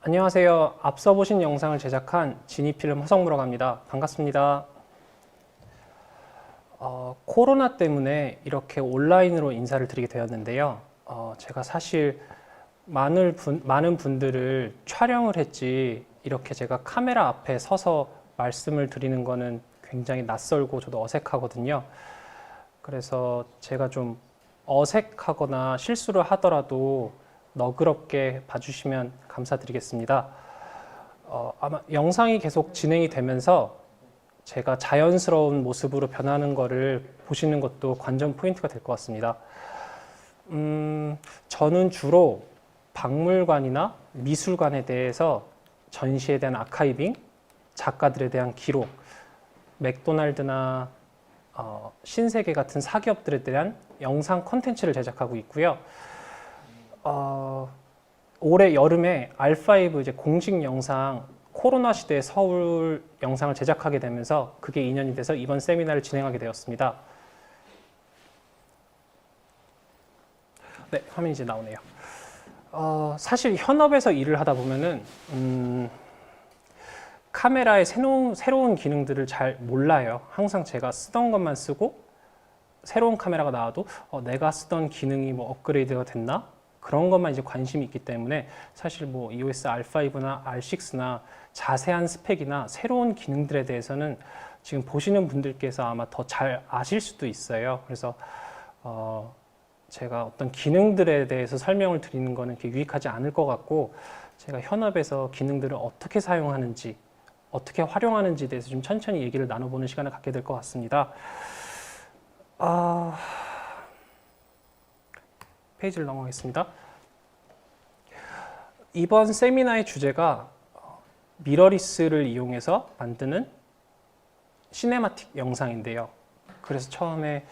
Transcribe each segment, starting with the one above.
안녕하세요. 앞서 보신 영상을 제작한 지니필름 허성무라고 합니다. 반갑습니다. 코로나 때문에 이렇게 온라인으로 인사를 드리게 되었는데요. 제가 사실 많은 분들을 촬영을 했지 이렇게 제가 카메라 앞에 서서 말씀을 드리는 거는 굉장히 낯설고 저도 어색하거든요. 그래서 제가 좀 어색하거나 실수를 하더라도 너그럽게 봐주시면 감사드리겠습니다. 아마 영상이 계속 진행이 되면서 제가 자연스러운 모습으로 변하는 거를 보시는 것도 관전 포인트가 될 것 같습니다. 저는 주로 박물관이나 미술관에 대해서 전시에 대한 아카이빙, 작가들에 대한 기록, 맥도날드나 신세계 같은 사기업들에 대한 영상 콘텐츠를 제작하고 있고요. 올해 여름에 R5 이제 공식 영상 코로나 시대 서울 영상을 제작하게 되면서 그게 인연이 돼서 이번 세미나를 진행하게 되었습니다. 네, 화면이 이제 나오네요. 사실 현업에서 일을 하다 보면은 카메라의 새로운 기능들을 잘 몰라요. 항상 제가 쓰던 것만 쓰고 새로운 카메라가 나와도 내가 쓰던 기능이 뭐 업그레이드가 됐나? 그런 것만 이제 관심이 있기 때문에 사실 뭐 EOS R5나 R6나 자세한 스펙이나 새로운 기능들에 대해서는 지금 보시는 분들께서 아마 더 잘 아실 수도 있어요. 그래서 제가 어떤 기능들에 대해서 설명을 드리는 거는 그렇게 유익하지 않을 것 같고 제가 현업에서 기능들을 어떻게 사용하는지 어떻게 활용하는지에 대해서 좀 천천히 얘기를 나눠보는 시간을 갖게 될 것 같습니다. 페이지를 넘어가겠습니다. 이번 세미나의 주제가 미러리스를 이용해서 만드는 시네마틱 영상인데요. 그래서 처음에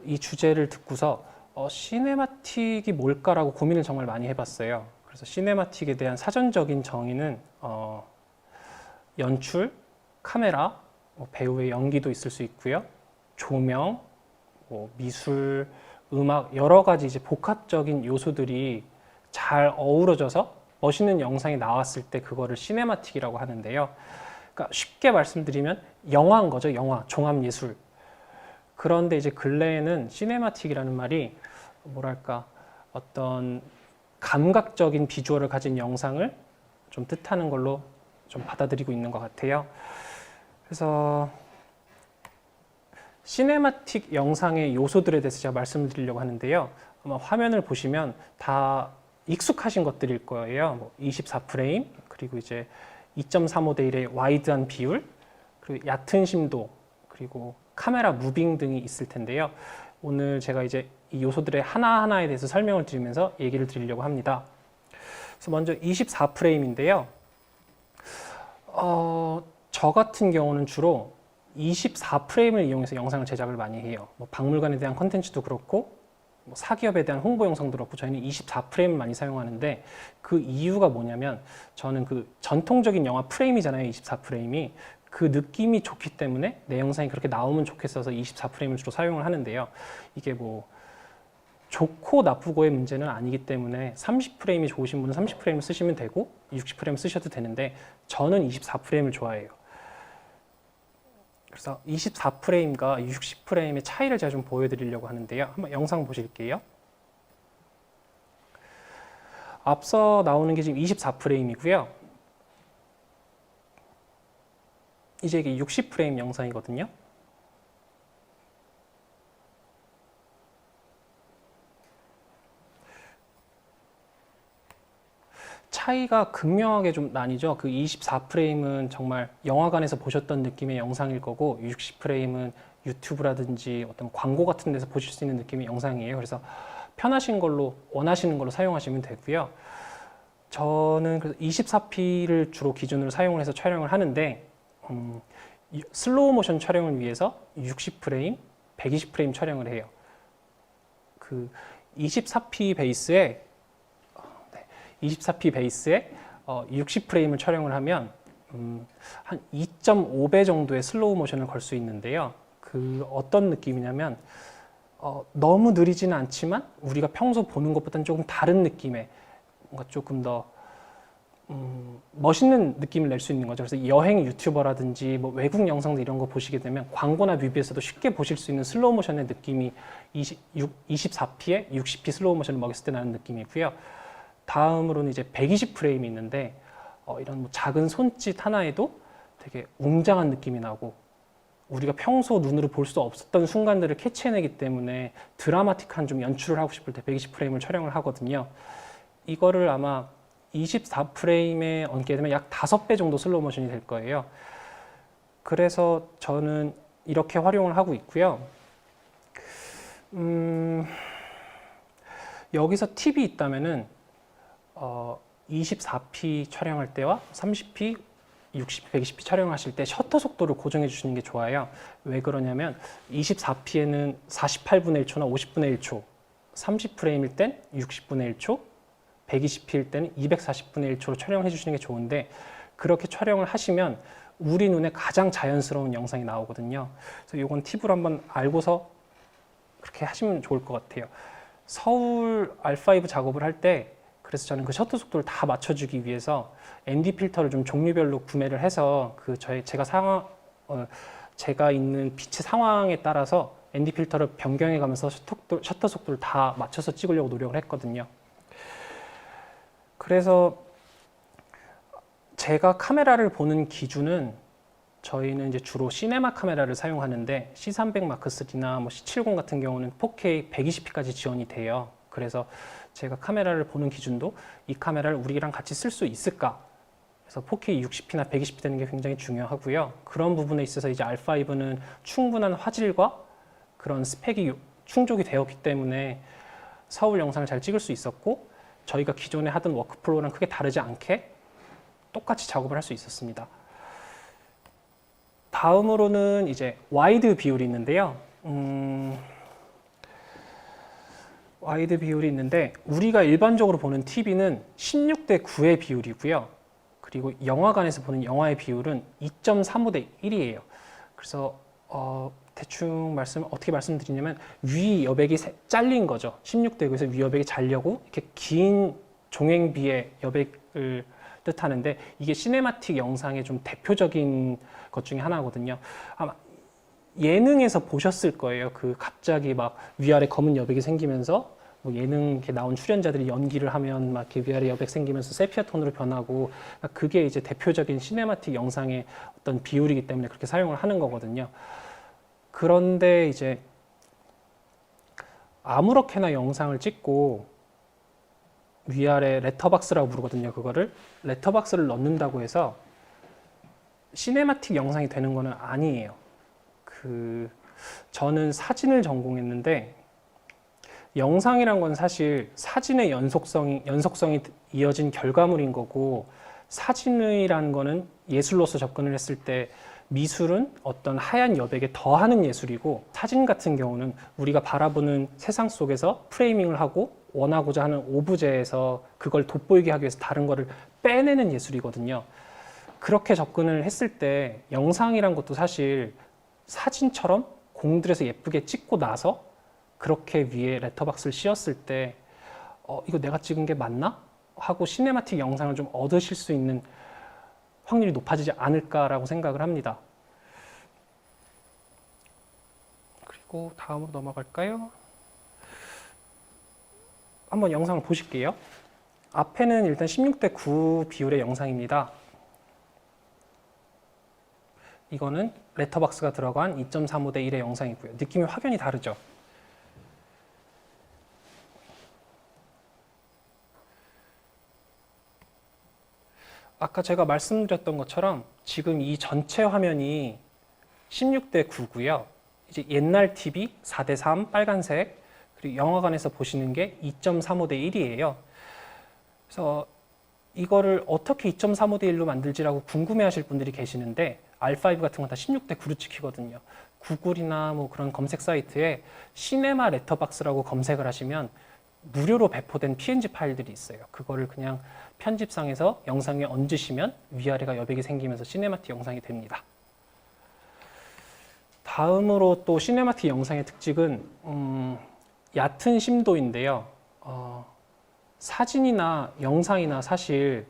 이 주제를 듣고서 시네마틱이 뭘까라고 고민을 정말 많이 해봤어요. 그래서 시네마틱에 대한 사전적인 정의는 연출, 카메라, 배우의 연기도 있을 수 있고요. 조명, 미술, 음악 여러 가지 이제 복합적인 요소들이 잘 어우러져서 멋있는 영상이 나왔을 때 그거를 시네마틱이라고 하는데요. 그러니까 쉽게 말씀드리면 영화인 거죠. 영화, 종합예술. 그런데 이제 근래에는 시네마틱이라는 말이 뭐랄까 어떤 감각적인 비주얼을 가진 영상을 좀 뜻하는 걸로 좀 받아들이고 있는 것 같아요. 그래서 시네마틱 영상의 요소들에 대해서 제가 말씀을 드리려고 하는데요. 아마 화면을 보시면 다 익숙하신 것들일 거예요. 24프레임, 그리고 이제 2.35대 1의 와이드한 비율, 그리고 얕은 심도, 그리고 카메라 무빙 등이 있을 텐데요. 오늘 제가 이제 이 요소들의 하나하나에 대해서 설명을 드리면서 얘기를 드리려고 합니다. 그래서 먼저 24프레임인데요. 저 같은 경우는 주로 24프레임을 이용해서 영상을 제작을 많이 해요. 박물관에 대한 컨텐츠도 그렇고 사기업에 대한 홍보 영상도 그렇고 저희는 24프레임을 많이 사용하는데 그 이유가 뭐냐면 저는 그 전통적인 영화 프레임이잖아요. 24프레임이 그 느낌이 좋기 때문에 내 영상이 그렇게 나오면 좋겠어서 24프레임을 주로 사용을 하는데요. 이게 뭐 좋고 나쁘고의 문제는 아니기 때문에 30프레임이 좋으신 분은 30프레임을 쓰시면 되고 60프레임 쓰셔도 되는데 저는 24프레임을 좋아해요. 그래서 24프레임과 60프레임의 차이를 제가 좀 보여드리려고 하는데요. 한번 영상 보실게요. 앞서 나오는 게 지금 24프레임이고요. 이제 이게 60프레임 영상이거든요. 차이가 극명하게 좀 나뉘죠. 그 24프레임은 정말 영화관에서 보셨던 느낌의 영상일 거고 60프레임은 유튜브라든지 어떤 광고 같은 데서 보실 수 있는 느낌의 영상이에요. 그래서 편하신 걸로 원하시는 걸로 사용하시면 되고요. 저는 그래서 24p를 주로 기준으로 사용을 해서 촬영을 하는데 슬로우 모션 촬영을 위해서 60프레임, 120프레임 촬영을 해요. 그 24p 베이스에 60프레임을 촬영을 하면 한 2.5배 정도의 슬로우 모션을 걸 수 있는데요. 그 어떤 느낌이냐면 너무 느리지는 않지만 우리가 평소 보는 것보다는 조금 다른 느낌의 뭔가 조금 더 멋있는 느낌을 낼 수 있는 거죠. 그래서 여행 유튜버라든지 뭐 외국 영상들 이런 거 보시게 되면 광고나 뮤비에서도 쉽게 보실 수 있는 슬로우 모션의 느낌이 24p에 60p 슬로우 모션을 먹였을 때 나는 느낌이고요. 다음으로는 이제 120프레임이 있는데 이런 뭐 작은 손짓 하나에도 되게 웅장한 느낌이 나고 우리가 평소 눈으로 볼 수 없었던 순간들을 캐치해내기 때문에 드라마틱한 좀 연출을 하고 싶을 때 120프레임을 촬영을 하거든요. 이거를 아마 24프레임에 얹게 되면 약 5배 정도 슬로우 모션이 될 거예요. 그래서 저는 이렇게 활용을 하고 있고요. 여기서 팁이 있다면은 24p 촬영할 때와 30p, 60p, 120p 촬영하실 때 셔터 속도를 고정해 주시는 게 좋아요. 왜 그러냐면 24p에는 48분의 1초나 50분의 1초, 30프레임일 땐 60분의 1초, 120p일 때는 240분의 1초로 촬영을 해주시는 게 좋은데 그렇게 촬영을 하시면 우리 눈에 가장 자연스러운 영상이 나오거든요. 그래서 이건 팁으로 한번 알고서 그렇게 하시면 좋을 것 같아요. 서울 R5 작업을 할 때 그래서 저는 그 셔터 속도를 다 맞춰주기 위해서 ND 필터를 좀 종류별로 구매를 해서 그 제가 있는 빛의 상황에 따라서 ND 필터를 변경해 가면서 셔터 속도를 다 맞춰서 찍으려고 노력을 했거든요. 그래서 제가 카메라를 보는 기준은 저희는 이제 주로 시네마 카메라를 사용하는데 C300 마크 3나 뭐 C70 같은 경우는 4K 120p까지 지원이 돼요. 그래서 제가 카메라를 보는 기준도 이 카메라를 우리랑 같이 쓸 수 있을까? 그래서 4K 60p나 120p 되는 게 굉장히 중요하고요. 그런 부분에 있어서 이제 R5는 충분한 화질과 그런 스펙이 충족이 되었기 때문에 서울 영상을 잘 찍을 수 있었고 저희가 기존에 하던 워크플로우랑 크게 다르지 않게 똑같이 작업을 할 수 있었습니다. 다음으로는 이제 와이드 비율이 있는데요. 와이드 비율이 있는데 우리가 일반적으로 보는 TV는 16대 9의 비율이고요. 그리고 영화관에서 보는 영화의 비율은 2.35대 1이에요. 그래서 대충 어떻게 말씀드리냐면 위 여백이 잘린 거죠. 16대 9에서 위 여백이 잘려고 이렇게 긴 종횡비의 여백을 뜻하는데 이게 시네마틱 영상의 좀 대표적인 것 중에 하나거든요. 아마 예능에서 보셨을 거예요. 그 갑자기 막 위아래 검은 여백이 생기면서 뭐 예능 이렇게 나온 출연자들이 연기를 하면 막 이렇게 위아래 여백 생기면서 세피아 톤으로 변하고 그게 이제 대표적인 시네마틱 영상의 어떤 비율이기 때문에 그렇게 사용을 하는 거거든요. 그런데 이제 아무렇게나 영상을 찍고 위아래 레터박스라고 부르거든요. 그거를 레터박스를 넣는다고 해서 시네마틱 영상이 되는 거는 아니에요. 저는 사진을 전공했는데 영상이란 건 사실 사진의 연속성이 이어진 결과물인 거고 사진이란 거는 예술로서 접근을 했을 때 미술은 어떤 하얀 여백에 더하는 예술이고 사진 같은 경우는 우리가 바라보는 세상 속에서 프레이밍을 하고 원하고자 하는 오브제에서 그걸 돋보이게 하기 위해서 다른 거를 빼내는 예술이거든요. 그렇게 접근을 했을 때 영상이란 것도 사실 사진처럼 공들여서 예쁘게 찍고 나서 그렇게 위에 레터박스를 씌웠을 때 이거 내가 찍은 게 맞나? 하고 시네마틱 영상을 좀 얻으실 수 있는 확률이 높아지지 않을까라고 생각을 합니다. 그리고 다음으로 넘어갈까요? 한번 영상을 보실게요. 앞에는 일단 16대 9 비율의 영상입니다. 이거는 레터박스가 들어간 2.35대 1의 영상이고요. 느낌이 확연히 다르죠? 아까 제가 말씀드렸던 것처럼 지금 이 전체 화면이 16대 9고요. 이제 옛날 TV 4대 3 빨간색, 그리고 영화관에서 보시는 게 2.35대 1이에요. 그래서 이거를 어떻게 2.35대 1로 만들지라고 궁금해하실 분들이 계시는데 R5 같은 건 다 16대 9로 찍히거든요. 구글이나 뭐 그런 검색 사이트에 시네마 레터박스라고 검색을 하시면 무료로 배포된 PNG 파일들이 있어요. 그거를 그냥 편집상에서 영상에 얹으시면 위아래가 여백이 생기면서 시네마틱 영상이 됩니다. 다음으로 또 시네마틱 영상의 특징은 얕은 심도인데요. 사진이나 영상이나 사실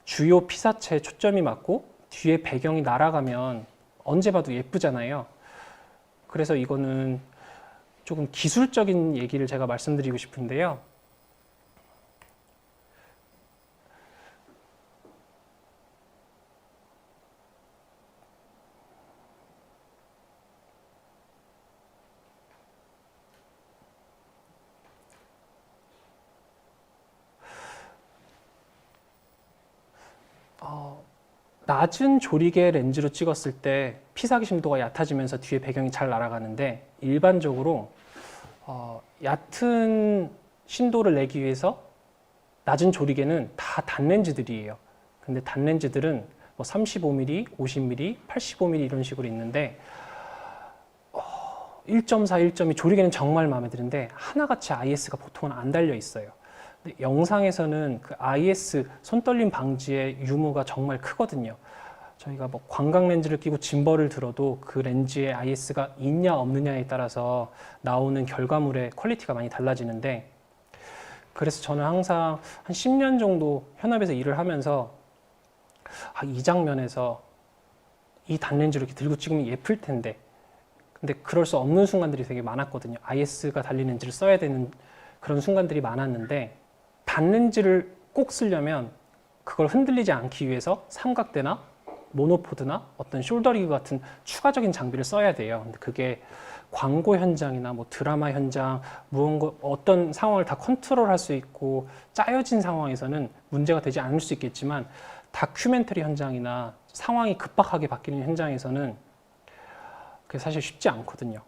주요 피사체에 초점이 맞고 뒤에 배경이 날아가면 언제 봐도 예쁘잖아요. 그래서 이거는 조금 기술적인 얘기를 제가 말씀드리고 싶은데요. 낮은 조리개 렌즈로 찍었을 때 피사기 심도가 얕아지면서 뒤에 배경이 잘 날아가는데 일반적으로 얕은 심도를 내기 위해서 낮은 조리개는 다 단렌즈들이에요. 근데 단렌즈들은 뭐 35mm, 50mm, 85mm 이런 식으로 있는데 1.4, 1.2 조리개는 정말 마음에 드는데 하나같이 IS가 보통은 안 달려 있어요. 근데 영상에서는 그 IS 손떨림 방지의 유무가 정말 크거든요. 저희가 뭐 광각 렌즈를 끼고 짐벌을 들어도 그 렌즈에 IS가 있냐 없느냐에 따라서 나오는 결과물의 퀄리티가 많이 달라지는데 그래서 저는 항상 한 10년 정도 현업에서 일을 하면서 이 장면에서 이 단렌즈를 이렇게 들고 찍으면 예쁠 텐데 근데 그럴 수 없는 순간들이 되게 많았거든요. IS가 달린 렌즈를 써야 되는 그런 순간들이 많았는데 단렌즈를 꼭 쓰려면 그걸 흔들리지 않기 위해서 삼각대나 모노포드나 어떤 숄더리그 같은 추가적인 장비를 써야 돼요. 근데 그게 광고 현장이나 뭐 드라마 현장, 무언가 어떤 상황을 다 컨트롤할 수 있고 짜여진 상황에서는 문제가 되지 않을 수 있겠지만 다큐멘터리 현장이나 상황이 급박하게 바뀌는 현장에서는 그게 사실 쉽지 않거든요.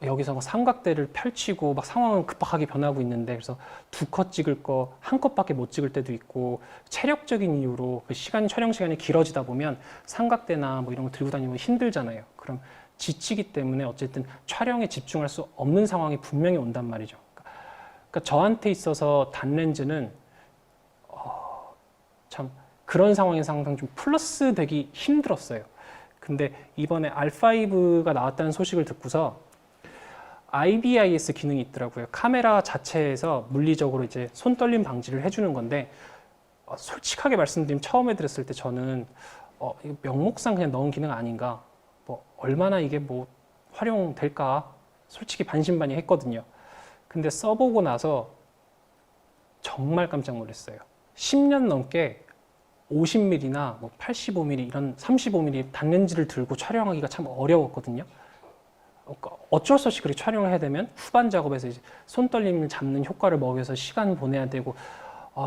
여기서 막 삼각대를 펼치고 막 상황은 급박하게 변하고 있는데 그래서 두 컷 찍을 거 한 컷밖에 못 찍을 때도 있고 체력적인 이유로 그 촬영 시간이 길어지다 보면 삼각대나 뭐 이런 거 들고 다니면 힘들잖아요. 그럼 지치기 때문에 어쨌든 촬영에 집중할 수 없는 상황이 분명히 온단 말이죠. 그러니까 저한테 있어서 단렌즈는 참 그런 상황에서 항상 좀 플러스 되기 힘들었어요. 근데 이번에 R5가 나왔다는 소식을 듣고서 IBIS 기능이 있더라고요. 카메라 자체에서 물리적으로 이제 손떨림 방지를 해주는 건데 솔직하게 말씀드리면 처음에 들었을 때 저는 이거 명목상 그냥 넣은 기능 아닌가, 뭐 얼마나 이게 뭐 활용될까 솔직히 반신반의했거든요. 근데 써보고 나서 정말 깜짝 놀랐어요. 10년 넘게 50mm나 뭐 85mm 이런 35mm 단렌즈를 들고 촬영하기가 참 어려웠거든요. 어쩔 수 없이 그렇게 촬영을 해야 되면 후반 작업에서 이제 손떨림을 잡는 효과를 먹여서 시간 보내야 되고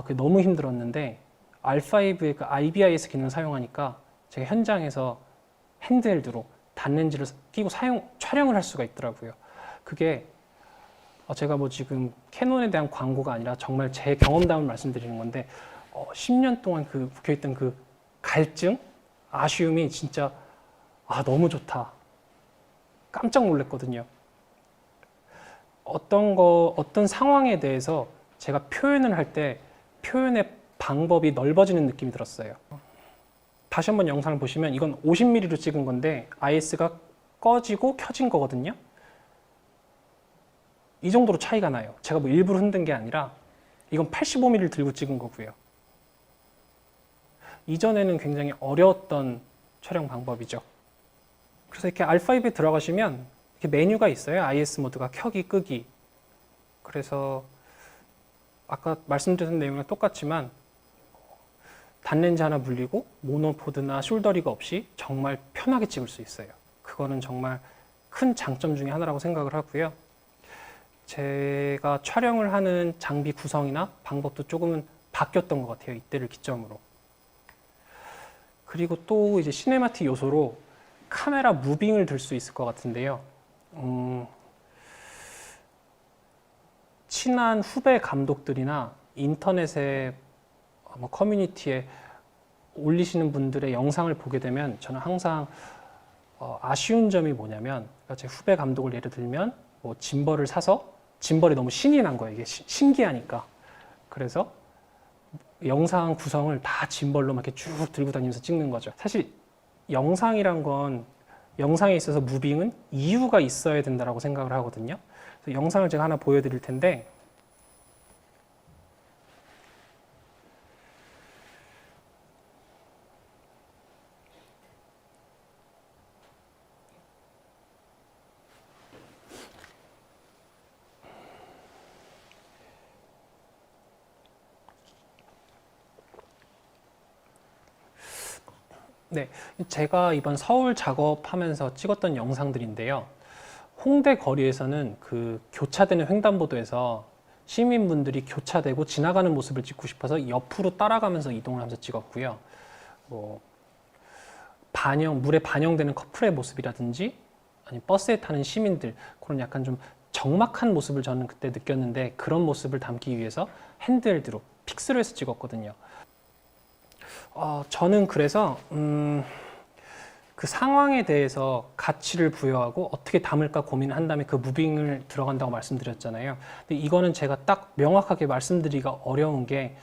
그게 너무 힘들었는데 R5의 그 IBIS 기능을 사용하니까 제가 현장에서 핸드헬드로 단렌즈를 끼고 촬영을 할 수가 있더라고요. 그게 제가 뭐 지금 캐논에 대한 광고가 아니라 정말 제 경험담을 말씀드리는 건데 10년 동안 그 묵혀있던 그 갈증, 아쉬움이 진짜 너무 좋다. 깜짝 놀랐거든요. 어떤 상황에 대해서 제가 표현을 할 때 표현의 방법이 넓어지는 느낌이 들었어요. 다시 한번 영상을 보시면 이건 50mm로 찍은 건데 IS가 꺼지고 켜진 거거든요. 이 정도로 차이가 나요. 제가 뭐 일부러 흔든 게 아니라 이건 85mm를 들고 찍은 거고요. 이전에는 굉장히 어려웠던 촬영 방법이죠. 그래서 이렇게 R5에 들어가시면 이렇게 메뉴가 있어요. IS 모드가 켜기, 끄기. 그래서 아까 말씀드린 내용이랑 똑같지만 단렌즈 하나 물리고 모노포드나 숄더리그 없이 정말 편하게 찍을 수 있어요. 그거는 정말 큰 장점 중에 하나라고 생각을 하고요. 제가 촬영을 하는 장비 구성이나 방법도 조금은 바뀌었던 것 같아요. 이때를 기점으로. 그리고 또 이제 시네마틱 요소로 카메라 무빙을 들 수 있을 것 같은데요. 친한 후배 감독들이나 인터넷에 뭐 커뮤니티에 올리시는 분들의 영상을 보게 되면 저는 항상 아쉬운 점이 뭐냐면, 그러니까 제 후배 감독을 예를 들면 뭐 짐벌을 사서 짐벌이 너무 신이 난 거예요. 이게 신기하니까. 그래서 영상 구성을 다 짐벌로 막 이렇게 쭉 들고 다니면서 찍는 거죠. 사실 영상이란 건, 영상에 있어서 무빙은 이유가 있어야 된다고 생각을 하거든요. 그래서 영상을 제가 하나 보여드릴 텐데, 네, 제가 이번 서울 작업하면서 찍었던 영상들인데요. 홍대 거리에서는 그 교차되는 횡단보도에서 시민분들이 교차되고 지나가는 모습을 찍고 싶어서 옆으로 따라가면서 이동을 하면서 찍었고요. 뭐 물에 반영되는 커플의 모습이라든지, 아니 버스에 타는 시민들, 그런 약간 좀 적막한 모습을 저는 그때 느꼈는데, 그런 모습을 담기 위해서 핸드헬드로 픽스로 해서 찍었거든요. 저는 그래서 그 상황에 대해서 가치를 부여하고 어떻게 담을까 고민을 한 다음에 그 무빙을 들어간다고 말씀드렸잖아요. 근데 이거는 제가 딱 명확하게 말씀드리기가 어려운 게,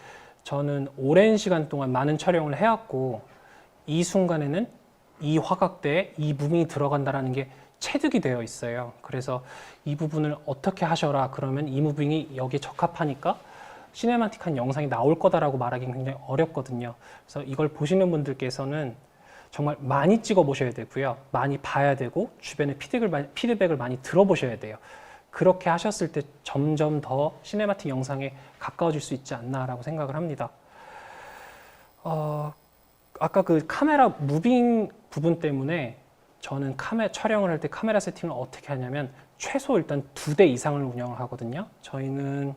저는 오랜 시간 동안 많은 촬영을 해왔고 이 순간에는 이 화각대에 이 무빙이 들어간다라는 게 체득이 되어 있어요. 그래서 이 부분을 어떻게 하셔라 그러면 이 무빙이 여기에 적합하니까 시네마틱한 영상이 나올 거다라고 말하기는 굉장히 어렵거든요. 그래서 이걸 보시는 분들께서는 정말 많이 찍어 보셔야 되고요. 많이 봐야 되고 주변의 피드백을 많이 들어보셔야 돼요. 그렇게 하셨을 때 점점 더 시네마틱 영상에 가까워질 수 있지 않나라고 생각을 합니다. 아까 그 카메라 무빙 부분 때문에 저는 촬영을 할 때 카메라 세팅을 어떻게 하냐면, 최소 일단 2대 이상을 운영을 하거든요. 저희는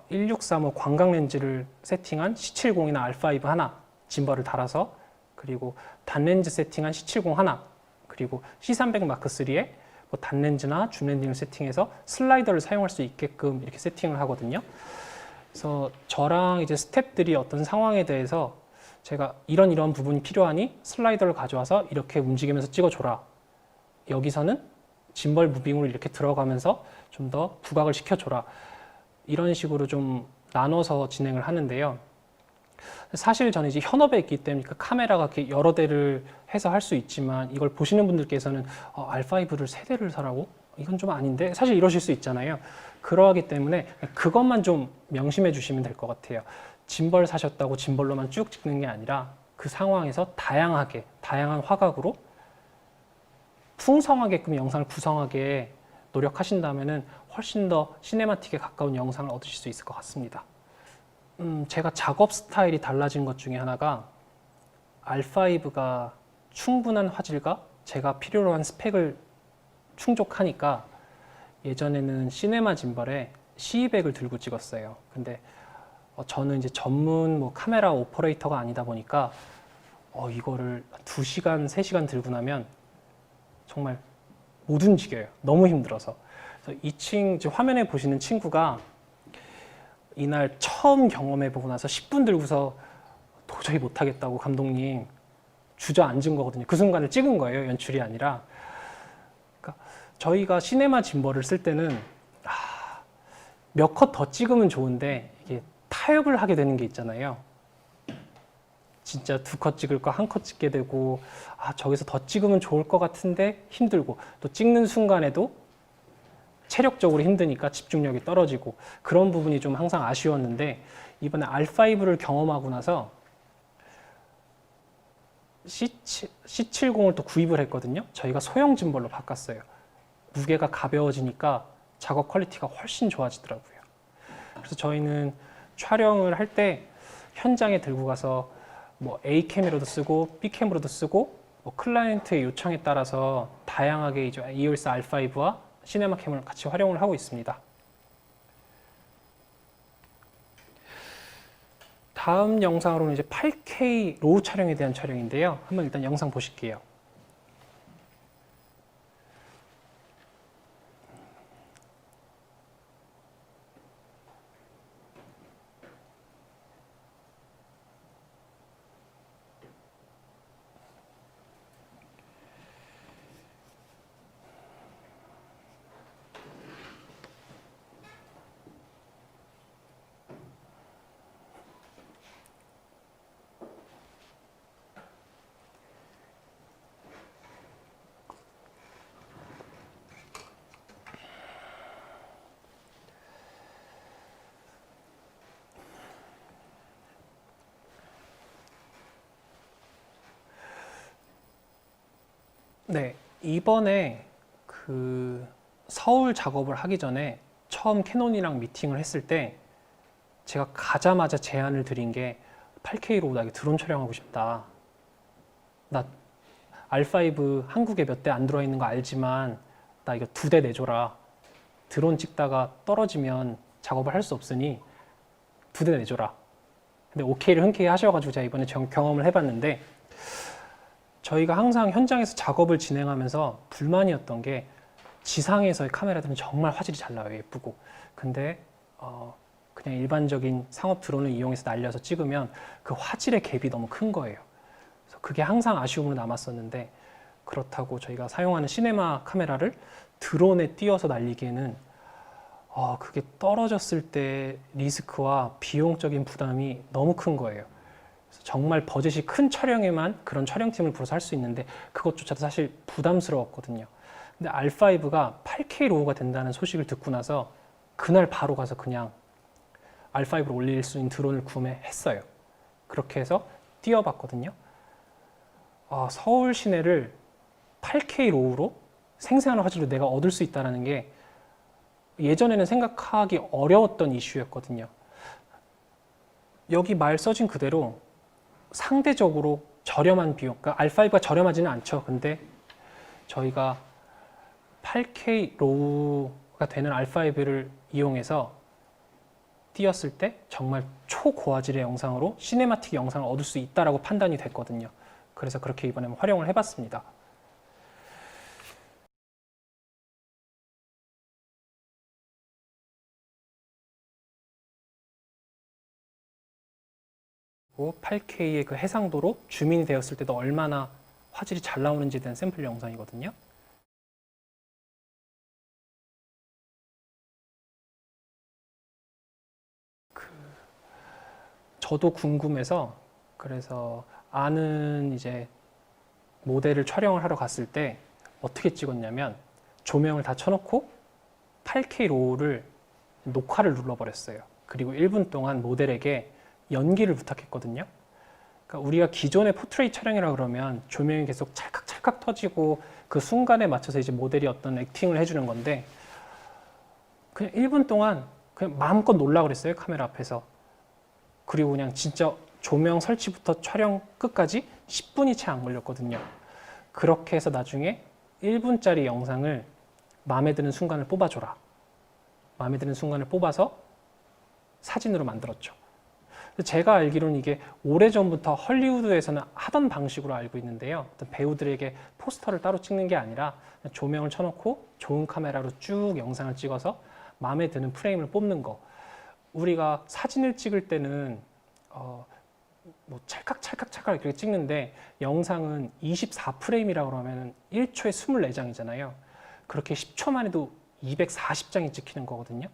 1635 광각 렌즈를 세팅한 C70이나 R5 하나 짐벌을 달아서, 그리고 단렌즈 세팅한 C70 하나, 그리고 C300 마크 3에 뭐 단렌즈나 줌렌즈를 세팅해서 슬라이더를 사용할 수 있게끔 이렇게 세팅을 하거든요. 그래서 저랑 이제 스태프들이 어떤 상황에 대해서 제가 이런 부분이 필요하니 슬라이더를 가져와서 이렇게 움직이면서 찍어줘라. 여기서는 짐벌 무빙으로 이렇게 들어가면서 좀 더 부각을 시켜줘라. 이런 식으로 좀 나눠서 진행을 하는데요. 사실 저는 이제 현업에 있기 때문에 카메라가 이렇게 여러 대를 해서 할 수 있지만, 이걸 보시는 분들께서는 R5를 3대를 사라고? 이건 좀 아닌데? 사실 이러실 수 있잖아요. 그러하기 때문에 그것만 좀 명심해 주시면 될 것 같아요. 짐벌 사셨다고 짐벌로만 쭉 찍는 게 아니라 그 상황에서 다양한 화각으로 풍성하게끔 영상을 구성하게 노력하신다면은 훨씬 더 시네마틱에 가까운 영상을 얻으실 수 있을 것 같습니다. 제가 작업 스타일이 달라진 것 중에 하나가, R5가 충분한 화질과 제가 필요로 한 스펙을 충족하니까 예전에는 시네마 짐벌에 C200을 들고 찍었어요. 근데 저는 이제 전문 카메라 오퍼레이터가 아니다 보니까 이거를 2시간, 3시간 들고 나면 정말 못 움직여요. 너무 힘들어서. 그래서 화면에 보시는 친구가 이날 처음 경험해보고 나서 10분 들고서 도저히 못하겠다고 감독님 주저앉은 거거든요. 그 순간을 찍은 거예요. 연출이 아니라. 그러니까 저희가 시네마 짐벌을 쓸 때는 몇 컷 더 찍으면 좋은데, 이게 타협을 하게 되는 게 있잖아요. 진짜 2컷 찍을 거 1컷 찍게 되고, 저기서 더 찍으면 좋을 것 같은데 힘들고, 또 찍는 순간에도 체력적으로 힘드니까 집중력이 떨어지고, 그런 부분이 좀 항상 아쉬웠는데, 이번에 R5를 경험하고 나서 C70을 또 구입을 했거든요. 저희가 소형 짐벌로 바꿨어요. 무게가 가벼워지니까 작업 퀄리티가 훨씬 좋아지더라고요. 그래서 저희는 촬영을 할 때 현장에 들고 가서 뭐 A캠으로도 쓰고 B캠으로도 쓰고, 뭐 클라이언트의 요청에 따라서 다양하게 이제 EOS R5와 시네마캠을 같이 활용을 하고 있습니다. 다음 영상으로는 이제 8K 로우 촬영에 대한 촬영인데요. 한번 일단 영상 보실게요. 네, 이번에 그 서울 작업을 하기 전에 처음 캐논이랑 미팅을 했을 때 제가 가자마자 제안을 드린 게 8K로 나 이거 드론 촬영하고 싶다. 나 R5 한국에 몇 대 안 들어와 있는 거 알지만 나 이거 2대 내줘라. 드론 찍다가 떨어지면 작업을 할 수 없으니 2대 내줘라. 근데 오케이를 흔쾌히 하셔가지고 제가 이번에 경험을 해봤는데 저희가 항상 현장에서 작업을 진행하면서 불만이었던 게 지상에서의 카메라들은 정말 화질이 잘 나와요. 예쁘고. 근데 그냥 일반적인 상업 드론을 이용해서 날려서 찍으면 그 화질의 갭이 너무 큰 거예요. 그래서 그게 항상 아쉬움으로 남았었는데 그렇다고 저희가 사용하는 시네마 카메라를 드론에 띄워서 날리기에는 그게 떨어졌을 때 리스크와 비용적인 부담이 너무 큰 거예요. 정말 버젯이 큰 촬영에만 그런 촬영팀을 불러서 할 수 있는데 그것조차도 사실 부담스러웠거든요. 근데 R5가 8K 로우가 된다는 소식을 듣고 나서 그날 바로 가서 그냥 R5로 올릴 수 있는 드론을 구매했어요. 그렇게 해서 띄워봤거든요. 서울 시내를 8K 로우로 생생한 화질로 내가 얻을 수 있다는 게 예전에는 생각하기 어려웠던 이슈였거든요. 여기 말 써진 그대로 상대적으로 저렴한 비용, 그러니까 R5가 저렴하지는 않죠. 근데 저희가 8K 로우가 되는 R5를 이용해서 띄었을 때 정말 초고화질의 영상으로 시네마틱 영상을 얻을 수 있다라고 판단이 됐거든요. 그래서 그렇게 이번에 활용을 해봤습니다. 그리고 8K의 그 해상도로 줌인이 되었을 때도 얼마나 화질이 잘 나오는지에 대한 샘플 영상이거든요. 저도 궁금해서 그래서 아는 이제 모델을 촬영을 하러 갔을 때 어떻게 찍었냐면 조명을 다 쳐놓고 8K 로우를 녹화를 눌러버렸어요. 그리고 1분 동안 모델에게 연기를 부탁했거든요. 그러니까 우리가 기존의 포트레이 촬영이라 그러면 조명이 계속 찰칵찰칵 터지고 그 순간에 맞춰서 이제 모델이 어떤 액팅을 해주는 건데 그냥 1분 동안 그냥 마음껏 놀라 그랬어요. 카메라 앞에서. 그리고 그냥 진짜 조명 설치부터 촬영 끝까지 10분이 채 안 걸렸거든요. 그렇게 해서 나중에 1분짜리 영상을 마음에 드는 순간을 뽑아줘라. 마음에 드는 순간을 뽑아서 사진으로 만들었죠. 제가 알기로는 이게 오래전부터 헐리우드에서는 하던 방식으로 알고 있는데요. 어떤 배우들에게 포스터를 따로 찍는 게 아니라 조명을 쳐놓고 좋은 카메라로 쭉 영상을 찍어서 마음에 드는 프레임을 뽑는 거. 우리가 사진을 찍을 때는 뭐 찰칵찰칵찰칵 이렇게 찍는데 영상은 24프레임이라고 그러면 1초에 24장이잖아요. 그렇게 10초만 해도 240장이 찍히는 거거든요.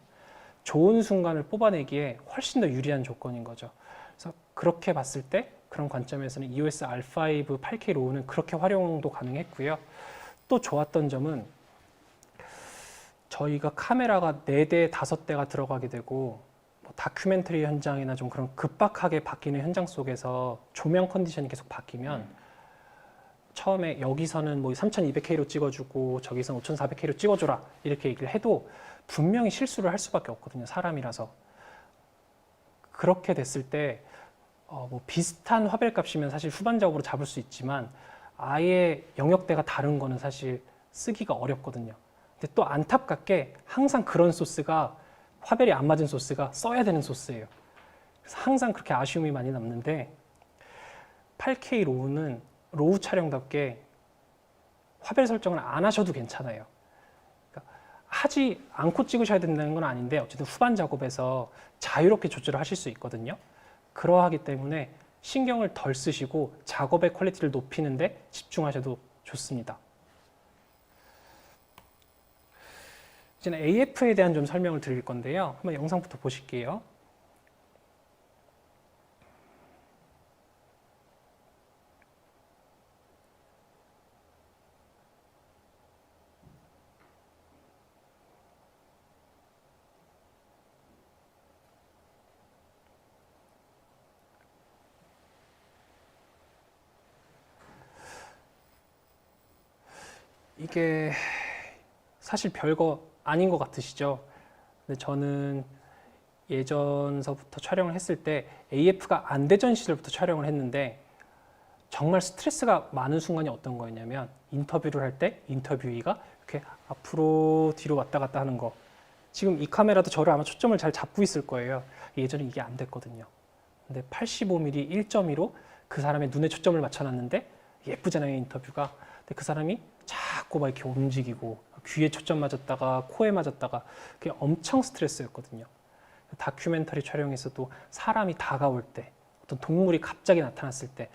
좋은 순간을 뽑아내기에 훨씬 더 유리한 조건인 거죠. 그래서 그렇게 봤을 때 그런 관점에서는 EOS R5 8K 로우는 그렇게 활용도 가능했고요. 또 좋았던 점은 저희가 카메라가 4대, 5대가 들어가게 되고 뭐 다큐멘터리 현장이나 좀 그런 급박하게 바뀌는 현장 속에서 조명 컨디션이 계속 바뀌면 처음에 여기서는 뭐 3200K로 찍어주고 저기서는 5400K로 찍어줘라 이렇게 얘기를 해도 분명히 실수를 할 수밖에 없거든요. 사람이라서. 그렇게 됐을 때 뭐 비슷한 화벨 값이면 사실 후반작업으로 잡을 수 있지만 아예 영역대가 다른 거는 사실 쓰기가 어렵거든요. 근데 또 안타깝게 항상 그런 소스가 화벨이 안 맞은 소스가 써야 되는 소스예요. 그래서 항상 그렇게 아쉬움이 많이 남는데 8K 로우는 로우 촬영답게 화벨 설정을 안 하셔도 괜찮아요. 그러니까 하지 않고 찍으셔야 된다는 건 아닌데 어쨌든 후반 작업에서 자유롭게 조절을 하실 수 있거든요. 그러하기 때문에 신경을 덜 쓰시고 작업의 퀄리티를 높이는데 집중하셔도 좋습니다. 이제는 AF에 대한 좀 설명을 드릴 건데요. 한번 영상부터 보실게요. 이게 사실 별거 아닌 것 같으시죠? 근데 저는 예전서부터 촬영을 했을 때 AF가 안 되던 시절부터 촬영을 했는데 정말 스트레스가 많은 순간이 어떤 거였냐면 인터뷰를 할 때 인터뷰이가 이렇게 앞으로 뒤로 왔다 갔다 하는 거. 지금 이 카메라도 저를 아마 초점을 잘 잡고 있을 거예요. 예전에 이게 안 됐거든요. 근데 85mm 1.2로 그 사람의 눈에 초점을 맞춰놨는데 예쁘잖아요, 인터뷰가. 근데 그 사람이 자꾸 막 이렇게 움직이고 귀에 초점 맞았다가 코에 맞았다가 그게 엄청 스트레스였거든요. 다큐멘터리 촬영에서도 사람이 다가올 때 어떤 동물이 갑자기 나타났을 때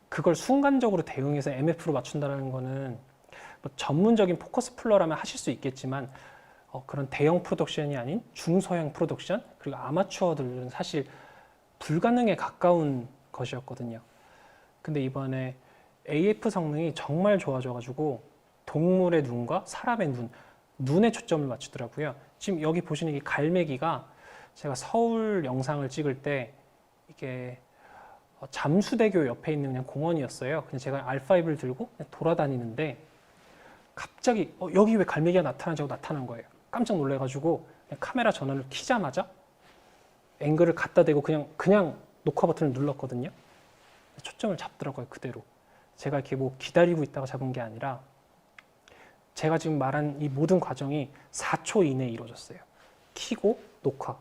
그걸 순간적으로 대응해서 MF로 맞춘다는 거는 뭐 전문적인 포커스 플러라면 하실 수 있겠지만 그런 대형 프로덕션이 아닌 중소형 프로덕션 그리고 아마추어들은 사실 불가능에 가까운 것이었거든요. 근데 이번에 AF 성능이 정말 좋아져가지고 동물의 눈과 사람의 눈에 초점을 맞추더라고요. 지금 여기 보시는 이 갈매기가 제가 서울 영상을 찍을 때 이게 잠수대교 옆에 있는 그냥 공원이었어요. 그냥 제가 R5를 들고 그냥 돌아다니는데 갑자기 여기 왜 갈매기가 나타나지 하고 나타난 거예요. 깜짝 놀래가지고 그냥 카메라 전원을 켜자마자 앵글을 갖다 대고 그냥 녹화 버튼을 눌렀거든요. 초점을 잡더라고요, 그대로. 제가 이렇게 뭐 기다리고 있다가 잡은 게 아니라 제가 지금 말한 이 모든 과정이 4초 이내에 이루어졌어요. 키고 녹화.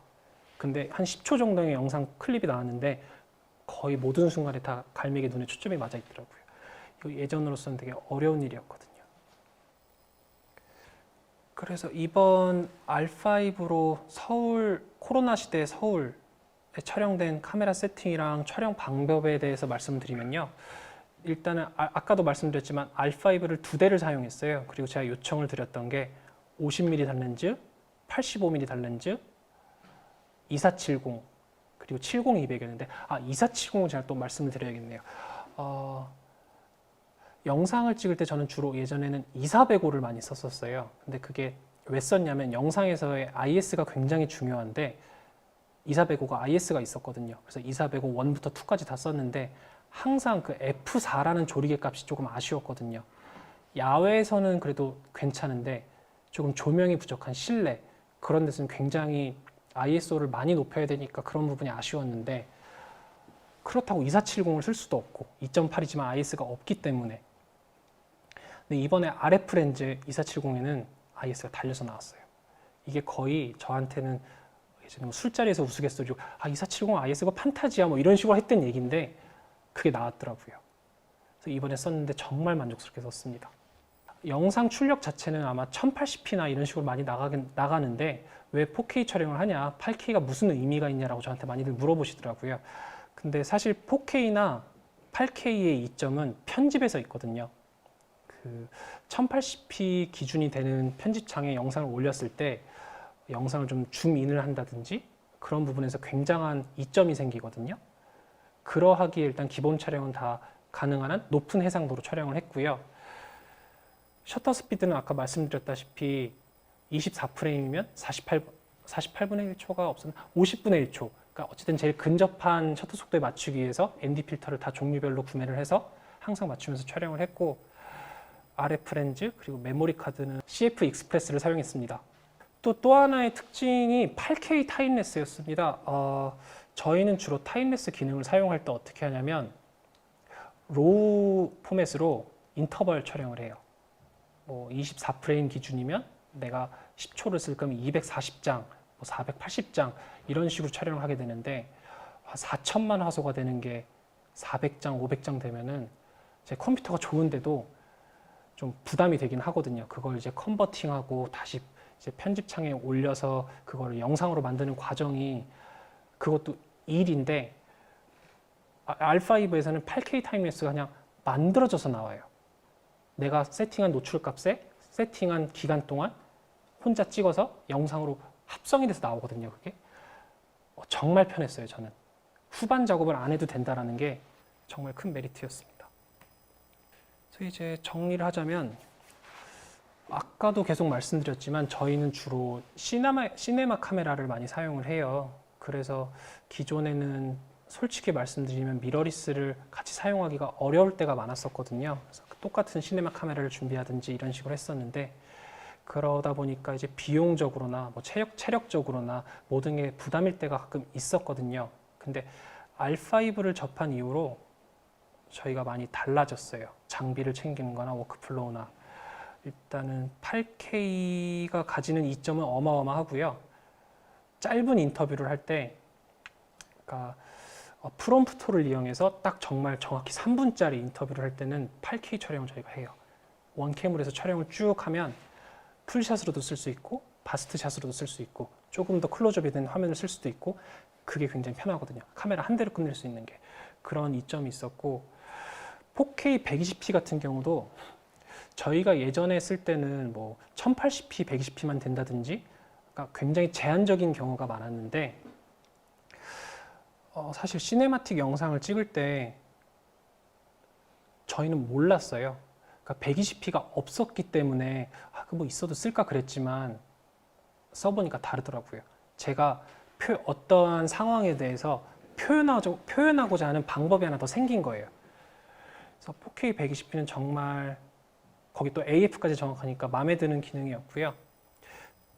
근데 한 10초 정도의 영상 클립이 나왔는데 거의 모든 순간에 다 갈매기 눈에 초점이 맞아 있더라고요. 이거 예전으로서는 되게 어려운 일이었거든요. 그래서 이번 R5로 코로나 시대 서울에 촬영된 카메라 세팅이랑 촬영 방법에 대해서 말씀드리면요. 일단은 아까도 말씀드렸지만 R5를 2대를 사용했어요. 그리고 제가 요청을 드렸던 게 50mm 단렌즈, 85mm 단렌즈, 2470 그리고 70-200이었는데 2470은 제가 또 말씀을 드려야겠네요. 영상을 찍을 때 저는 주로 예전에는 2405를 많이 썼었어요. 근데 그게 왜 썼냐면 영상에서의 IS가 굉장히 중요한데 2405가 IS가 있었거든요. 그래서 2405 1부터 2까지 다 썼는데 항상 그 F4라는 조리개 값이 조금 아쉬웠거든요. 야외에서는 그래도 괜찮은데 조금 조명이 부족한 실내 그런 데서는 굉장히 ISO를 많이 높여야 되니까 그런 부분이 아쉬웠는데 그렇다고 2470을 쓸 수도 없고 2.8이지만 IS가 없기 때문에 근데 이번에 RF 렌즈 2470에는 IS가 달려서 나왔어요. 이게 거의 저한테는 예전에 뭐 술자리에서 우스갯소리로 2470 IS가 판타지야 뭐 이런 식으로 했던 얘기인데 그게 나왔더라고요. 그래서 이번에 썼는데 정말 만족스럽게 썼습니다. 영상 출력 자체는 아마 1080p나 이런 식으로 많이 나가는데 왜 4K 촬영을 하냐, 8K가 무슨 의미가 있냐라고 저한테 많이들 물어보시더라고요. 근데 사실 4K나 8K의 이점은 편집에서 있거든요. 그 1080p 기준이 되는 편집창에 영상을 올렸을 때 영상을 좀 줌인을 한다든지 그런 부분에서 굉장한 이점이 생기거든요. 그러하기에 일단 기본 촬영은 다 가능한 한 높은 해상도로 촬영을 했고요. 셔터 스피드는 아까 말씀드렸다시피 24프레임이면 48분의 1초가 없으면 50분의 1초. 그러니까 어쨌든 제일 근접한 셔터 속도에 맞추기 위해서 ND 필터를 다 종류별로 구매를 해서 항상 맞추면서 촬영을 했고 RF 렌즈 그리고 메모리 카드는 CF 익스프레스를 사용했습니다. 또 하나의 특징이 8K 타임레스였습니다. 저희는 주로 타임레스 기능을 사용할 때 어떻게 하냐면 로우 포맷으로 인터벌 촬영을 해요. 뭐 24프레임 기준이면 내가 10초를 쓸 거면 240장, 뭐 480장 이런 식으로 촬영을 하게 되는데 4천만 화소가 되는 게 400장, 500장 되면은 제 컴퓨터가 좋은데도 좀 부담이 되긴 하거든요. 그걸 이제 컨버팅하고 다시 이제 편집창에 올려서 그걸 영상으로 만드는 과정이 그것도 일인데 R5에서는 8K 타임랩스가 그냥 만들어져서 나와요. 내가 세팅한 노출 값에 세팅한 기간 동안 혼자 찍어서 영상으로 합성이 돼서 나오거든요. 그게 정말 편했어요. 저는 후반 작업을 안 해도 된다라는 게 정말 큰 메리트였습니다. 그래서 이제 정리를 하자면 아까도 계속 말씀드렸지만 저희는 주로 시네마 카메라를 많이 사용을 해요. 그래서 기존에는 솔직히 말씀드리면 미러리스를 같이 사용하기가 어려울 때가 많았었거든요. 그래서 똑같은 시네마 카메라를 준비하든지 이런 식으로 했었는데 그러다 보니까 이제 비용적으로나 뭐 체력적으로나 모든 게 부담일 때가 가끔 있었거든요. 근데 R5를 접한 이후로 저희가 많이 달라졌어요. 장비를 챙기는 거나 워크플로우나. 일단은 8K가 가지는 이점은 어마어마하고요. 짧은 인터뷰를 할 때 그러니까 프롬프터를 이용해서 딱 정말 정확히 3분짜리 인터뷰를 할 때는 8K 촬영을 저희가 해요. 원캠으로 촬영을 쭉 하면 풀샷으로도 쓸 수 있고 바스트샷으로도 쓸 수 있고 조금 더 클로즈업이 된 화면을 쓸 수도 있고 그게 굉장히 편하거든요. 카메라 한 대로 끝낼 수 있는 게 그런 이점이 있었고 4K 120p 같은 경우도 저희가 예전에 쓸 때는 뭐 1080p, 120p만 된다든지 그러니까 굉장히 제한적인 경우가 많았는데 사실 시네마틱 영상을 찍을 때 저희는 몰랐어요. 그러니까 120p가 없었기 때문에 뭐 있어도 쓸까 그랬지만 써보니까 다르더라고요. 제가 어떠한 상황에 대해서 표현하고자 하는 방법이 하나 더 생긴 거예요. 그래서 4K 120p는 정말 거기 또 AF까지 정확하니까 마음에 드는 기능이었고요.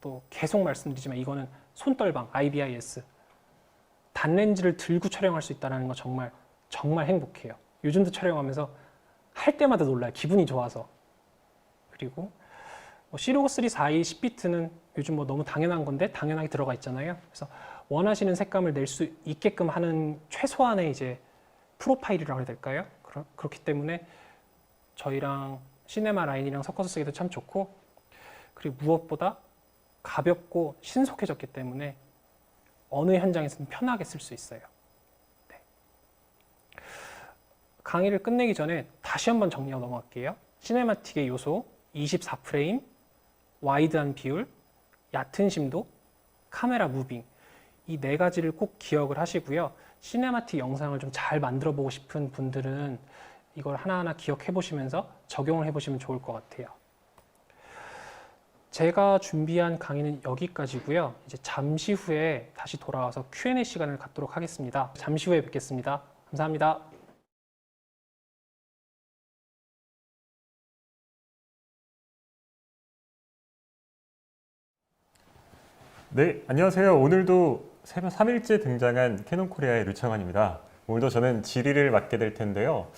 또 계속 말씀드리지만 이거는 손떨방 IBIS 단렌즈를 들고 촬영할 수 있다는 거 정말 행복해요. 요즘도 촬영하면서 할 때마다 놀라요. 기분이 좋아서. 그리고 시로그3 42 10비트는 요즘 뭐 너무 당연한 건데 당연하게 들어가 있잖아요. 그래서 원하시는 색감을 낼 수 있게끔 하는 최소한의 이제 프로파일이라고 해야 될까요? 그렇기 때문에 저희랑 시네마 라인이랑 섞어서 쓰기도 참 좋고 그리고 무엇보다 가볍고 신속해졌기 때문에 어느 현장에서든 편하게 쓸 수 있어요. 네. 강의를 끝내기 전에 다시 한번 정리하고 넘어갈게요. 시네마틱의 요소 24프레임, 와이드한 비율, 얕은 심도, 카메라 무빙 이 네 가지를 꼭 기억을 하시고요. 시네마틱 영상을 좀 잘 만들어 보고 싶은 분들은 이걸 하나하나 기억해 보시면서 적용을 해 보시면 좋을 것 같아요. 제가 준비한 강의는 여기까지고요. 이제 잠시 후에 다시 돌아와서 Q&A 시간을 갖도록 하겠습니다. 잠시 후에 뵙겠습니다. 감사합니다. 네, 안녕하세요. 오늘도 3일째 등장한 캐논 코리아의 류창환입니다. 오늘도 저는 질의를 맡게 될 텐데요.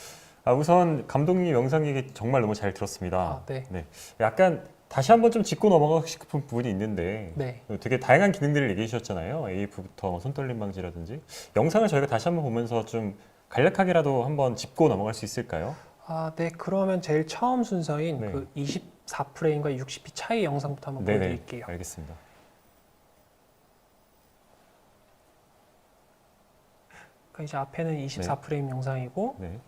우선 감독님 영상 얘기 정말 너무 잘 들었습니다. 네. 약간 다시 한번 좀 짚고 넘어가고 싶은 부분이 있는데 네. 되게 다양한 기능들을 얘기해 주셨잖아요. AF부터 손떨림 방지라든지 영상을 저희가 다시 한번 보면서 좀 간략하게라도 한번 짚고 넘어갈 수 있을까요? 네. 그러면 제일 처음 순서인 네. 그 24프레임과 60p 차이 영상부터 한번 보여드릴게요. 알겠습니다. 그러니까 이제 앞에는 24프레임 영상이고 네.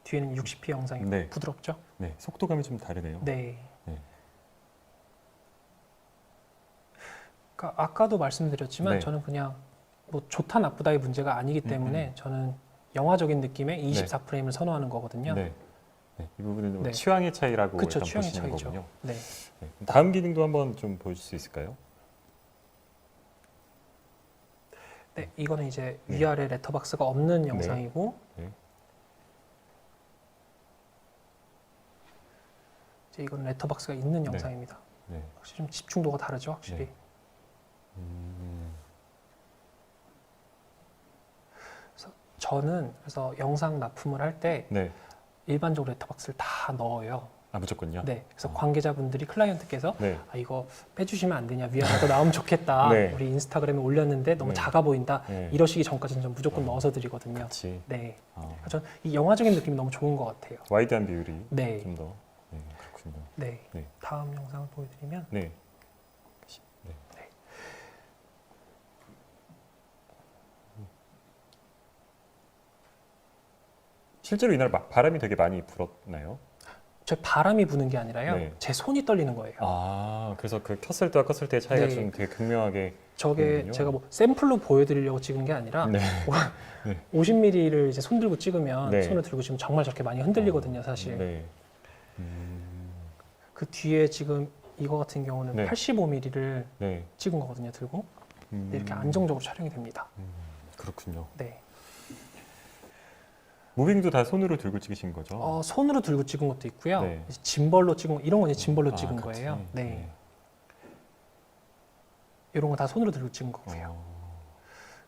뒤에는 60p 영상이고 네. 부드럽죠? 네, 속도감이 좀 다르네요. 네. 네. 그러니까 아까도 말씀드렸지만 네. 저는 그냥 뭐 좋다 나쁘다의 문제가 아니기 때문에 저는 영화적인 느낌의 24프레임을 선호하는 거거든요. 네. 네, 이 부분은 네. 취향의 차이라고 그쵸, 일단 취향의 보시는 차이죠. 거군요. 네. 네. 다음 기능도 한번 좀 보여줄 수 있을까요? 네, 이거는 이제 네. 위아래 레터박스가 없는 영상이고 네. 이제 이건 레터박스가 있는 네. 영상입니다. 네. 확실히 좀 집중도가 다르죠, 확실히. 네. 저는 그래서 영상 납품을 할 때 네. 일반적으로 레터박스를 다 넣어요. 아, 무조건요? 네, 그래서 관계자분들이 클라이언트께서 네. 아, 이거 빼주시면 안 되냐, 위아래도 나오면 좋겠다. 네. 우리 인스타그램에 올렸는데 너무 네. 작아 보인다. 네. 이러시기 전까지는 전 무조건 넣어서 드리거든요. 그렇지. 네, 어. 전 이 영화적인 느낌이 너무 좋은 것 같아요. 와이드한 비율이 네, 좀 더. 네, 그렇군요. 네. 네. 다음 영상을 보여드리면 네. 네. 실제로 이날 바람이 되게 많이 불었나요? 저 바람이 부는 게 아니라요. 네. 제 손이 떨리는 거예요. 아, 그래서 그 켰을 때와 껐을 때의 차이가 네. 좀 되게 극명하게. 저게 그렇군요. 제가 뭐 샘플로 보여드리려고 찍은 게 아니라 네. 50mm를 이제 손 들고 찍으면 네. 손을 들고 지금 정말 저렇게 많이 흔들리거든요, 사실. 네. 그 뒤에 지금 이거 같은 경우는 네. 85mm를 네. 찍은 거거든요, 들고. 음, 이렇게 안정적으로 촬영이 됩니다. 그렇군요. 네. 무빙도 다 손으로 들고 찍으신 거죠? 손으로 들고 찍은 것도 있고요. 네. 이제 짐벌로 찍은 거, 이런 건 이제 짐벌로 아, 찍은 같이. 거예요. 네. 이런 거 다 손으로 들고 찍은 거고요.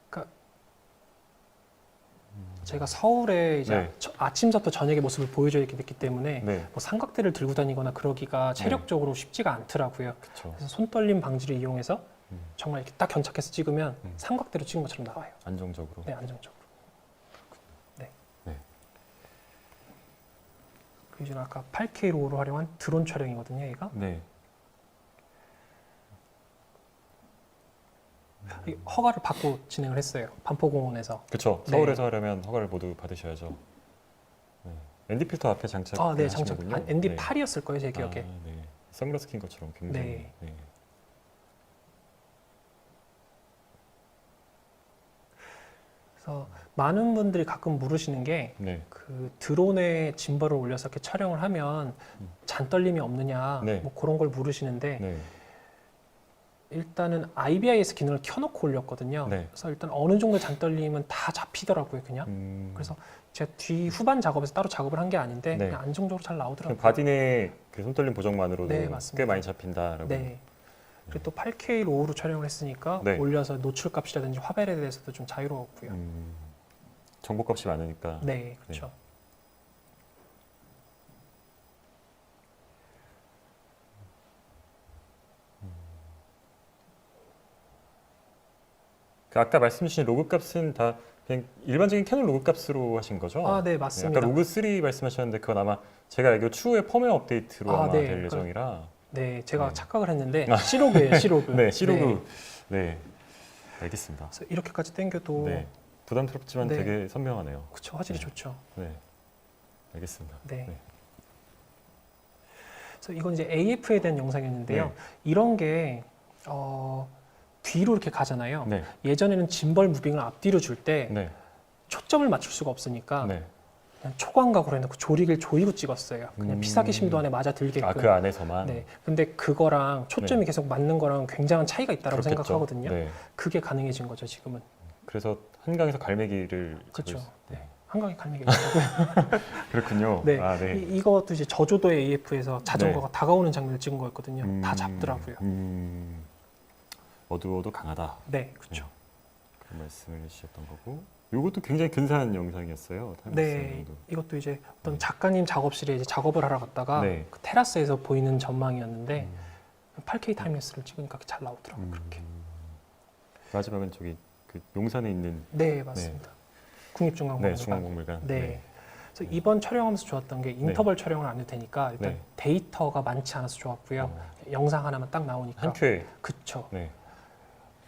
그러니까 제가 서울에 이제 네. 아침부터 저녁의 모습을 보여줘야 됐기 때문에 네. 뭐 삼각대를 들고 다니거나 그러기가 체력적으로 쉽지가 않더라고요. 그렇죠. 그래서 손 떨림 방지를 이용해서 음. 정말 이렇게 딱 견착해서 찍으면 음. 삼각대로 찍은 것처럼 나와요. 안정적으로. 네, 안정적으로. 네. 네. 그리고 이제 아까 8K 로우로 활용한 드론 촬영이거든요, 얘가. 네. 이 허가를 받고 진행을 했어요. 반포공원에서. 그렇죠. 네. 서울에서 하려면 허가를 모두 받으셔야죠. 네. ND 필터 앞에 장착. 네, 장착. 네. ND8이었을 거예요, 제 기억에. 아, 네. 선글라스 낀 것처럼 굉장히. 네. 네. 그래서 많은 분들이 가끔 물으시는 게 네. 그 드론에 짐벌을 올려서 이렇게 촬영을 하면 잔떨림이 없느냐, 네. 뭐 그런 걸 물으시는데 네. 일단은 IBIS 기능을 켜놓고 올렸거든요. 네. 그래서 일단 어느 정도 잔떨림은 다 잡히더라고요, 그냥. 그래서 제가 뒤 후반 작업에서 따로 작업을 한 게 아닌데 네. 그냥 안정적으로 잘 그냥 나오더라고요. 바디 내 그 손떨림 보정만으로도 네, 꽤 맞습니다. 많이 잡힌다라고. 네. 그리고 또 8K 로우로 촬영을 했으니까 네. 올려서 노출값이라든지 화벨에 대해서도 좀 자유로웠고요. 정보값이 많으니까. 네, 그렇죠. 그 아까 말씀 주신 로그 값은 다 그냥 일반적인 캐논 로그 값으로 하신 거죠? 아, 네, 네, 맞습니다. 아까 로그 3 말씀하셨는데 그건 아마 제가 알기로 추후에 펌웨어 업데이트로 아, 아마 네. 될 예정이라. 네, 제가 네. 착각을 했는데 C로그예요, C로그. 네, C로그. 네. 알겠습니다. 그래서 이렇게까지 당겨도 네. 부담스럽지만 네. 되게 선명하네요. 그쵸, 화질이 네. 좋죠. 네. 알겠습니다. 네. 네. 그래서 이건 이제 AF에 대한 영상이었는데요. 네. 이런 게 뒤로 이렇게 가잖아요. 네. 예전에는 짐벌 무빙을 앞뒤로 줄 때 네. 초점을 맞출 수가 없으니까 네. 그냥 초광각으로 해놓고 조리개를 조이고 찍었어요. 그냥 피사기 심도 안에 맞아 들게끔. 아, 그 안에서만. 네. 근데 그거랑 초점이 계속 맞는 거랑 굉장한 차이가 있다고 그렇겠죠. 생각하거든요. 네. 그게 가능해진 거죠, 지금은. 그래서 한강에서 갈매기를 그렇죠. 찍을 수- 네. 한강에 갈매기 있다고요. 그렇군요. 네. 아, 네. 이것도 이제 저조도의 AF에서 자전거가 다가오는 장면을 찍은 거였거든요. 다 잡더라고요. 어두워도 강하다. 네, 그렇죠. 그 말씀을 해주셨던 거고. 이것도 굉장히 근사한 영상이었어요. 타임레스 네, 영상도. 이것도 이제 어떤 작가님 작업실에 이제 작업을 하러 갔다가 네. 그 테라스에서 보이는 전망이었는데 8K 타임레스를 찍으니까 그렇게 잘 나오더라고요. 그렇게. 마지막은 저기 그 용산에 있는 네, 맞습니다. 국립중앙박물관. 네, 중앙박물관. 네. 그래서 이번 촬영하면서 좋았던 게 인터벌 촬영을 안 해도 되니까 일단 네. 데이터가 많지 않아서 좋았고요. 영상 하나만 딱 나오니까. 한 큐에. 그쵸. 네.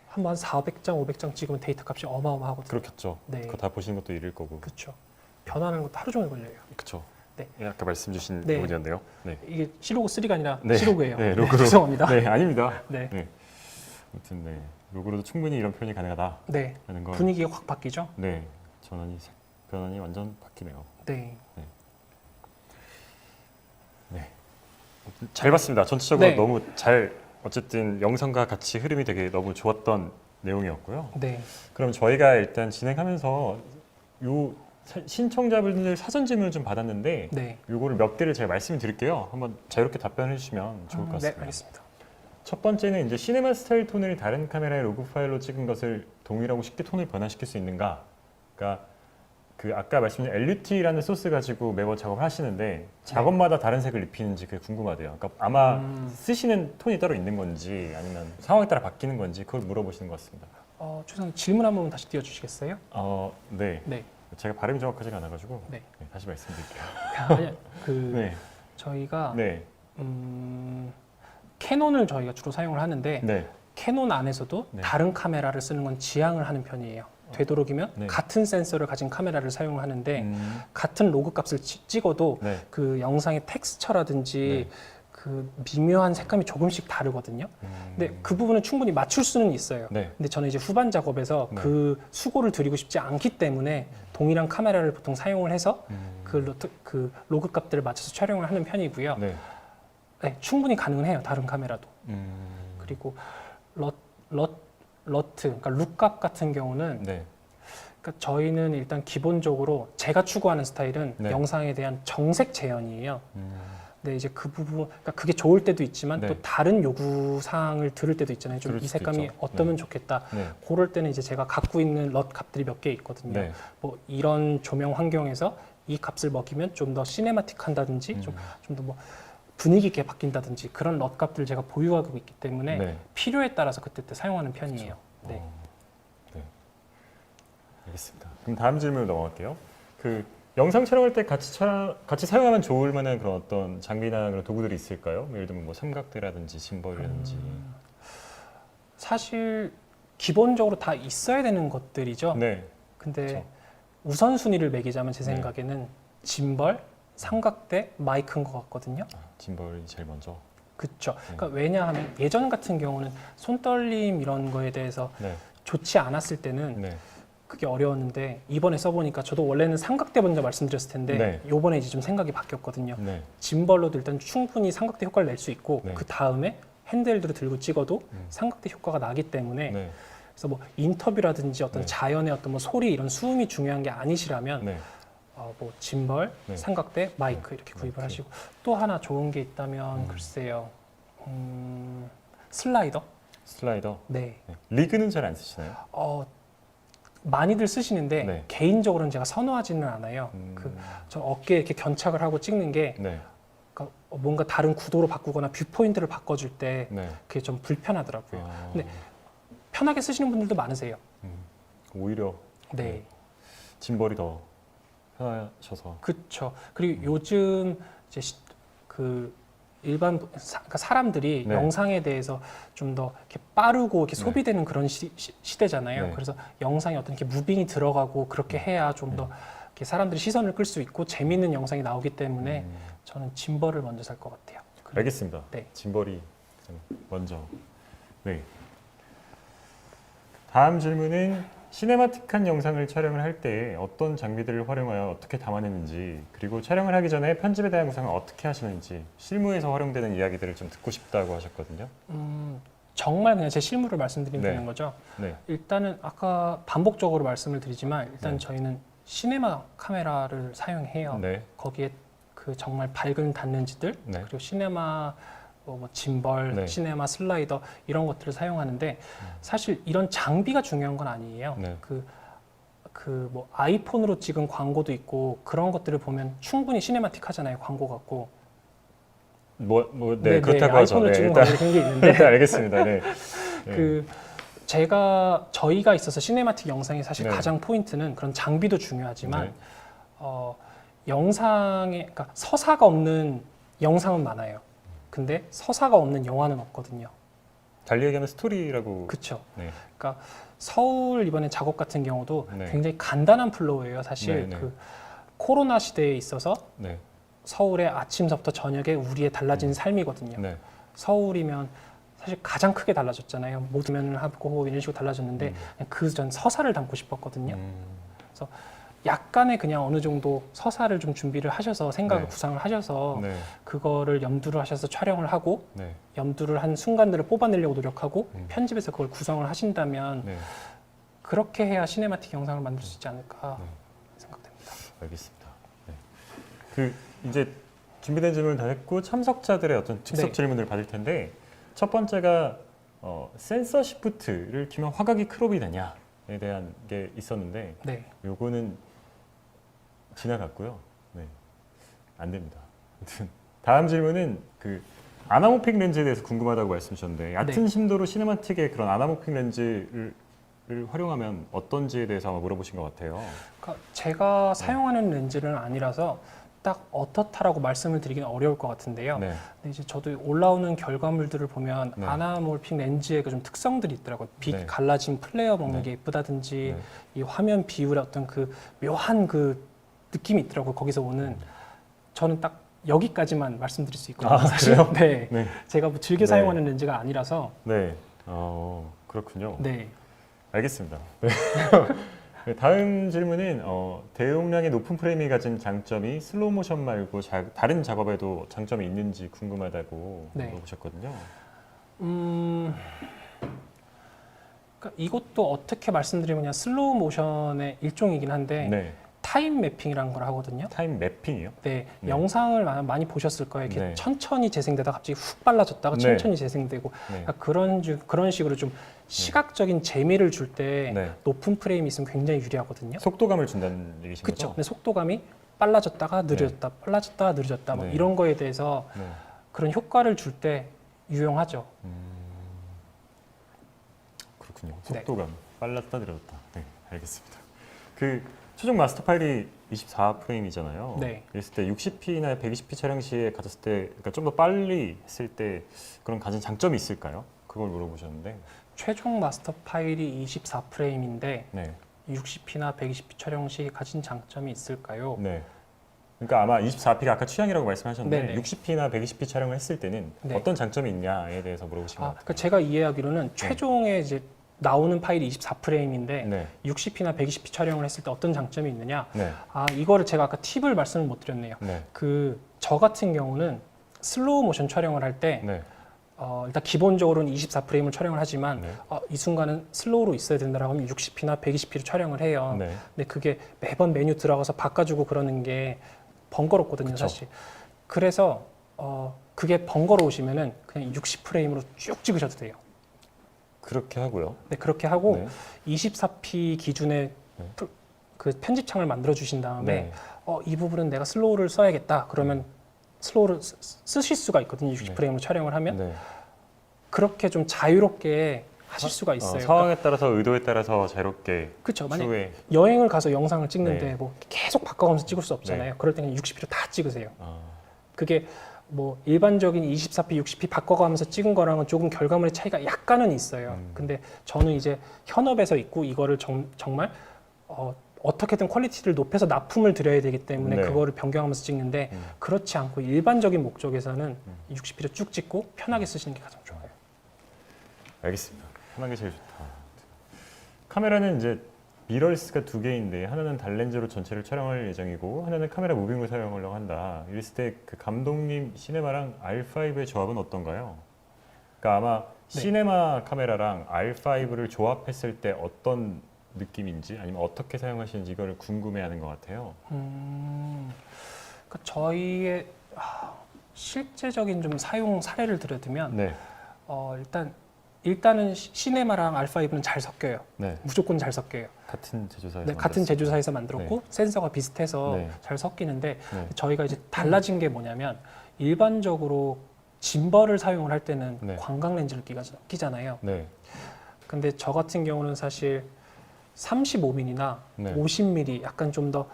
한번 400장, 500장 찍으면 데이터 값이 어마어마하거든요. 그렇겠죠. 네. 그거 다 보시는 것도 일일 거고. 그렇죠. 변환하는 것도 하루 종일 걸려요. 그렇죠. 네. 예, 아까 말씀 주신 네. 부분이었네요. 네. 이게 C로그 3가 아니라 네. C로그예요. 네, 로그로. 죄송합니다. 네, 아닙니다. 네. 네. 아무튼 네. 로그로도 충분히 이런 표현이 가능하다라는 네. 건 분위기가 확 바뀌죠. 네. 변환이 완전 바뀌네요. 네. 네. 잘 봤습니다. 전체적으로 네. 너무 잘 어쨌든 영상과 같이 흐름이 되게 너무 좋았던 내용이었고요. 네. 그럼 저희가 일단 진행하면서 요 신청자분들 사전 질문을 좀 받았는데 네. 요거를 몇 개를 제가 말씀드릴게요. 한번 자유롭게 답변해 주시면 좋을 것 네, 같습니다. 알겠습니다. 첫 번째는 이제 시네마 스타일 톤을 다른 카메라의 로그 파일로 찍은 것을 동일하고 쉽게 톤을 변환시킬 수 있는가? 그러니까 그 아까 말씀드린 LUT라는 소스 가지고 매번 작업을 하시는데 작업마다 다른 색을 입히는지 그게 궁금하대요. 그러니까 아마 쓰시는 톤이 따로 있는 건지 아니면 상황에 따라 바뀌는 건지 그걸 물어보시는 것 같습니다. 죄송합니다. 질문 한 번만 다시 띄워주시겠어요? 네. 네. 제가 발음이 정확하지가 않아가지고 네. 다시 말씀드릴게요. 아니, 네. 저희가 네. 캐논을 저희가 주로 사용을 하는데 네. 캐논 안에서도 네. 다른 카메라를 쓰는 건 지향을 하는 편이에요. 되도록이면 네. 같은 센서를 가진 카메라를 사용을 하는데 같은 로그 값을 찍어도 네. 그 영상의 텍스처라든지 그 미묘한 색감이 조금씩 다르거든요. 근데 그 부분은 충분히 맞출 수는 있어요. 네. 근데 저는 이제 후반 작업에서 네. 그 수고를 들이고 싶지 않기 때문에 동일한 카메라를 보통 사용을 해서 그 로그 값들을 맞춰서 촬영을 하는 편이고요. 네. 네, 충분히 가능해요. 다른 카메라도. 그리고 러트, 그러니까 룩값 같은 경우는 네. 그러니까 저희는 일단 기본적으로 제가 추구하는 스타일은 네. 영상에 대한 정색 재현이에요. 근데 이제 그 부분, 그러니까 그게 좋을 때도 있지만 네. 또 다른 요구 사항을 들을 때도 있잖아요. 좀 그럴 이 수도 색감이 있죠. 어떠면 좋겠다. 네. 그럴 때는 이제 제가 갖고 있는 럿 값들이 몇 개 있거든요. 네. 뭐 이런 조명 환경에서 이 값을 먹이면 좀 더 시네마틱한다든지 좀 더 뭐 분위기 있게 바뀐다든지 그런 럿 값들을 제가 보유하고 있기 때문에 네. 필요에 따라서 그때 사용하는 편이에요. 네. 네. 알겠습니다. 그럼 다음 질문으로 넘어갈게요. 그 영상 촬영할 때 같이 사용하면 좋을 만한 그런 어떤 장비나 그런 도구들이 있을까요? 예를 들면 뭐 삼각대라든지 짐벌이라든지. 사실 기본적으로 다 있어야 되는 것들이죠. 네. 근데 그렇죠. 우선순위를 매기자면 제 네. 생각에는 짐벌, 삼각대, 마이크인 것 같거든요. 짐벌이 제일 먼저. 그렇죠. 그러니까 왜냐하면 예전 같은 경우는 손떨림 이런 거에 대해서 네. 좋지 않았을 때는 네. 그게 어려웠는데 이번에 써보니까 저도 원래는 삼각대 먼저 말씀드렸을 텐데 네. 요번에 이제 좀 생각이 바뀌었거든요. 네. 짐벌로도 일단 충분히 삼각대 효과를 낼 수 있고 네. 그 다음에 핸들들을 들고 찍어도 삼각대 효과가 나기 때문에 네. 그래서 뭐 인터뷰라든지 어떤 네. 자연의 어떤 뭐 소리 이런 수음이 중요한 게 아니시라면 네. 뭐 짐벌, 네. 삼각대, 마이크 이렇게 구입을 마이크. 하시고 또 하나 좋은 게 있다면 글쎄요 슬라이더. 슬라이더. 네. 네. 리그는 잘 안 쓰시나요? 많이들 쓰시는데 네. 개인적으로는 제가 선호하지는 않아요. 저 어깨에 이렇게 견착을 하고 찍는 게 네. 그러니까 뭔가 다른 구도로 바꾸거나 뷰 포인트를 바꿔줄 때 네. 그게 좀 불편하더라고요. 아, 근데 편하게 쓰시는 분들도 많으세요. 오히려 네. 짐벌이 더 편하셔서. 그렇죠. 그리고 요즘 이제 그 일반 그러니까 사람들이 네. 영상에 대해서 좀 더 이렇게 빠르고 이렇게 네. 소비되는 그런 시대잖아요. 네. 그래서 영상에 어떤 이렇게 무빙이 들어가고 그렇게 해야 좀 더 이렇게 사람들이 시선을 끌 수 있고 재미있는 영상이 나오기 때문에 저는 짐벌을 먼저 살 것 같아요. 알겠습니다. 네. 짐벌이 가장 먼저. 네. 다음 질문은 시네마틱한 영상을 촬영을 할 때 어떤 장비들을 활용하여 어떻게 담아내는지, 그리고 촬영을 하기 전에 편집에 대한 구상을 어떻게 하시는지, 실무에서 활용되는 이야기들을 좀 듣고 싶다고 하셨거든요. 정말 그냥 제 실물을 말씀드리면 네. 되는 거죠. 네. 일단은 아까 반복적으로 말씀을 드리지만 일단 네. 저희는 시네마 카메라를 사용해요. 네. 거기에 그 정말 밝은 닿는지들 네. 그리고 시네마 뭐 짐벌, 네. 시네마 슬라이더 이런 것들을 사용하는데 사실 이런 장비가 중요한 건 아니에요. 네. 그 뭐 아이폰으로 찍은 광고도 있고 그런 것들을 보면 충분히 시네마틱 하잖아요. 광고 같고. 네, 그렇다고 하죠. 아이폰으로 네, 찍은 일단, 광고 그런 게 있는데 일단 알겠습니다. 네. 네. 그 저희가 있어서 시네마틱 영상의 사실 네. 가장 포인트는 그런 장비도 중요하지만 네. 영상에 그러니까 서사가 없는 영상은 많아요. 근데 서사가 없는 영화는 없거든요. 달리 얘기하면 스토리라고. 그렇죠. 네. 그러니까 서울 이번에 작업 같은 경우도 네. 굉장히 간단한 플로우예요. 사실 네, 네. 그 코로나 시대에 있어서 네. 서울의 아침서부터 저녁에 우리의 달라진 삶이거든요. 네. 서울이면 사실 가장 크게 달라졌잖아요. 모든 면을 하고 이런 식으로 달라졌는데 그 전 서사를 담고 싶었거든요. 그래서 약간의 그냥 어느 정도 서사를 좀 준비를 하셔서 생각을 네. 구상을 하셔서 네. 그거를 염두를 하셔서 촬영을 하고 네. 염두를 한 순간들을 뽑아내려고 노력하고 편집에서 그걸 구성을 하신다면 네. 그렇게 해야 시네마틱 영상을 만들 수 있지 않을까 네. 생각됩니다. 알겠습니다. 네. 그 이제 준비된 질문을 다 했고 참석자들의 어떤 즉석 네. 질문을 받을 텐데 첫 번째가 센서 시프트를 키면 화각이 크롭이 되냐에 대한 게 있었는데 네. 요거는 지나갔고요. 네, 안 됩니다. 아무튼 다음 질문은 그 아나모픽 렌즈에 대해서 궁금하다고 말씀 주셨는데 얕은 네. 심도로 시네마틱의 그런 아나모픽 렌즈를 활용하면 어떤지에 대해서 아마 물어보신 것 같아요. 그러니까 제가 사용하는 렌즈는 아니라서 딱 어떻다라고 말씀을 드리기는 어려울 것 같은데요. 네, 근데 이제 저도 올라오는 결과물들을 보면 네. 아나몰픽 렌즈의 그 좀 특성들이 있더라고요. 빛 네. 갈라진 플레어 먹는 네. 게 예쁘다든지 네. 이 화면 비율의 어떤 그 묘한 그 느낌이 있더라고요. 거기서 오는 저는 딱 여기까지만 말씀드릴 수 있거든요. 아, 사실. 그래요? 네. 네, 제가 뭐 즐겨 네. 사용하는 렌즈가 아니라서 네. 그렇군요. 네. 알겠습니다. 네. 네, 다음 질문은 대용량의 높은 프레임이 가진 장점이 슬로우 모션 말고 다른 작업에도 장점이 있는지 궁금하다고 네. 물어보셨거든요. 그러니까 이것도 어떻게 말씀드리면 그냥 슬로우 모션의 일종이긴 한데 네. 타임 매핑이라는 걸 하거든요. 타임 매핑이요? 네, 네. 영상을 많이 보셨을 거예요. 이렇게 네. 천천히 재생되다가 갑자기 훅 빨라졌다가 네. 천천히 재생되고 네. 그러니까 그런 식으로 좀 시각적인 재미를 줄 때 네. 높은 프레임이 있으면 굉장히 유리하거든요. 속도감을 준다는 얘기신 그렇죠. 거죠? 근데 속도감이 빨라졌다가 느려졌다, 빨라졌다가 느려졌다 뭐 네. 이런 거에 대해서 네. 그런 효과를 줄 때 유용하죠. 그렇군요. 네. 속도감 빨랐다 느렸다. 네, 알겠습니다. 그 최종 마스터 파일이 24프레임이잖아요. 네. 그랬을 때 60p나 120p 촬영 시에 가졌을 때, 그러니까 좀 더 빨리 했을 때 그런 가진 장점이 있을까요? 그걸 물어보셨는데. 최종 마스터 파일이 24프레임인데 네, 60p나 120p 촬영 시 가진 장점이 있을까요? 네. 그러니까 아마 24p가 아까 취향이라고 말씀하셨는데 네네. 60p나 120p 촬영을 했을 때는 네. 어떤 장점이 있냐에 대해서 물어보신 것 같아요. 그러니까 제가 이해하기로는 최종에 이제 나오는 파일이 24프레임인데 네, 60p나 120p 촬영을 했을 때 어떤 장점이 있느냐? 네, 이거를 제가 아까 팁을 말씀을 못 드렸네요. 네, 저 같은 경우는 슬로우 모션 촬영을 할 때 네, 일단 기본적으로는 24프레임을 촬영을 하지만 네. 이 순간은 슬로우로 있어야 된다라고 하면 60p나 120p를 촬영을 해요. 네. 근데 그게 매번 메뉴 들어가서 바꿔주고 그러는 게 번거롭거든요, 그쵸. 사실. 그래서 그게 번거로우시면은 그냥 60프레임으로 쭉 찍으셔도 돼요. 그렇게 하고요. 네, 그렇게 하고 네. 24p 기준의 네. 그 편집창을 만들어 주신 다음에 네. 이 부분은 내가 슬로우를 써야겠다. 그러면 슬로우를 쓰실 수가 있거든요. 60프레임으로 촬영을 하면 네. 그렇게 좀 자유롭게 하실 수가 있어요. 상황에 따라서 의도에 따라서 자유롭게 그렇죠. 만약 추후에 여행을 가서 영상을 찍는데 네. 뭐 계속 바꿔가면서 찍을 수 없잖아요. 그럴 때는 60p로 다 찍으세요. 아, 그게 뭐 일반적인 24p, 60p 바꿔가면서 찍은 거랑은 조금 결과물의 차이가 약간은 있어요. 근데 저는 이제 현업에서 있고 이거를 정말 어떻게든 퀄리티를 높여서 납품을 드려야 되기 때문에 네. 그거를 변경하면서 찍는데 그렇지 않고 일반적인 목적에서는 60p로 쭉 찍고 편하게 쓰시는 게 가장 좋아요. 알겠습니다. 편한 게 제일 좋다. 카메라는 이제 미러리스가 두 개인데 하나는 단렌즈로 전체를 촬영할 예정이고 하나는 카메라 무빙을 사용하려고 한다. 이랬을 때 그 감독님 시네마랑 R5의 조합은 어떤가요? 그러니까 아마 네. 시네마 카메라랑 R5를 조합했을 때 어떤 느낌인지 아니면 어떻게 사용하시는지 이걸 궁금해하는 것 같아요. 그러니까 저희의 실제적인 좀 사용 사례를 들어두면 네, 일단은 시네마랑 R5는 잘 섞여요. 네, 무조건 잘 섞여요. 같은 제조사에서 네, 같은 만들었습니다. 제조사에서 만들었고 센서가 비슷해서 네. 잘 섞이는데 네. 저희가 이제 달라진 게 뭐냐면 일반적으로 짐벌을 사용을 할 때는 네. 광각 렌즈를 끼잖아요. 네, 근데 저 같은 경우는 사실 35mm나 네. 50mm 약간 좀 더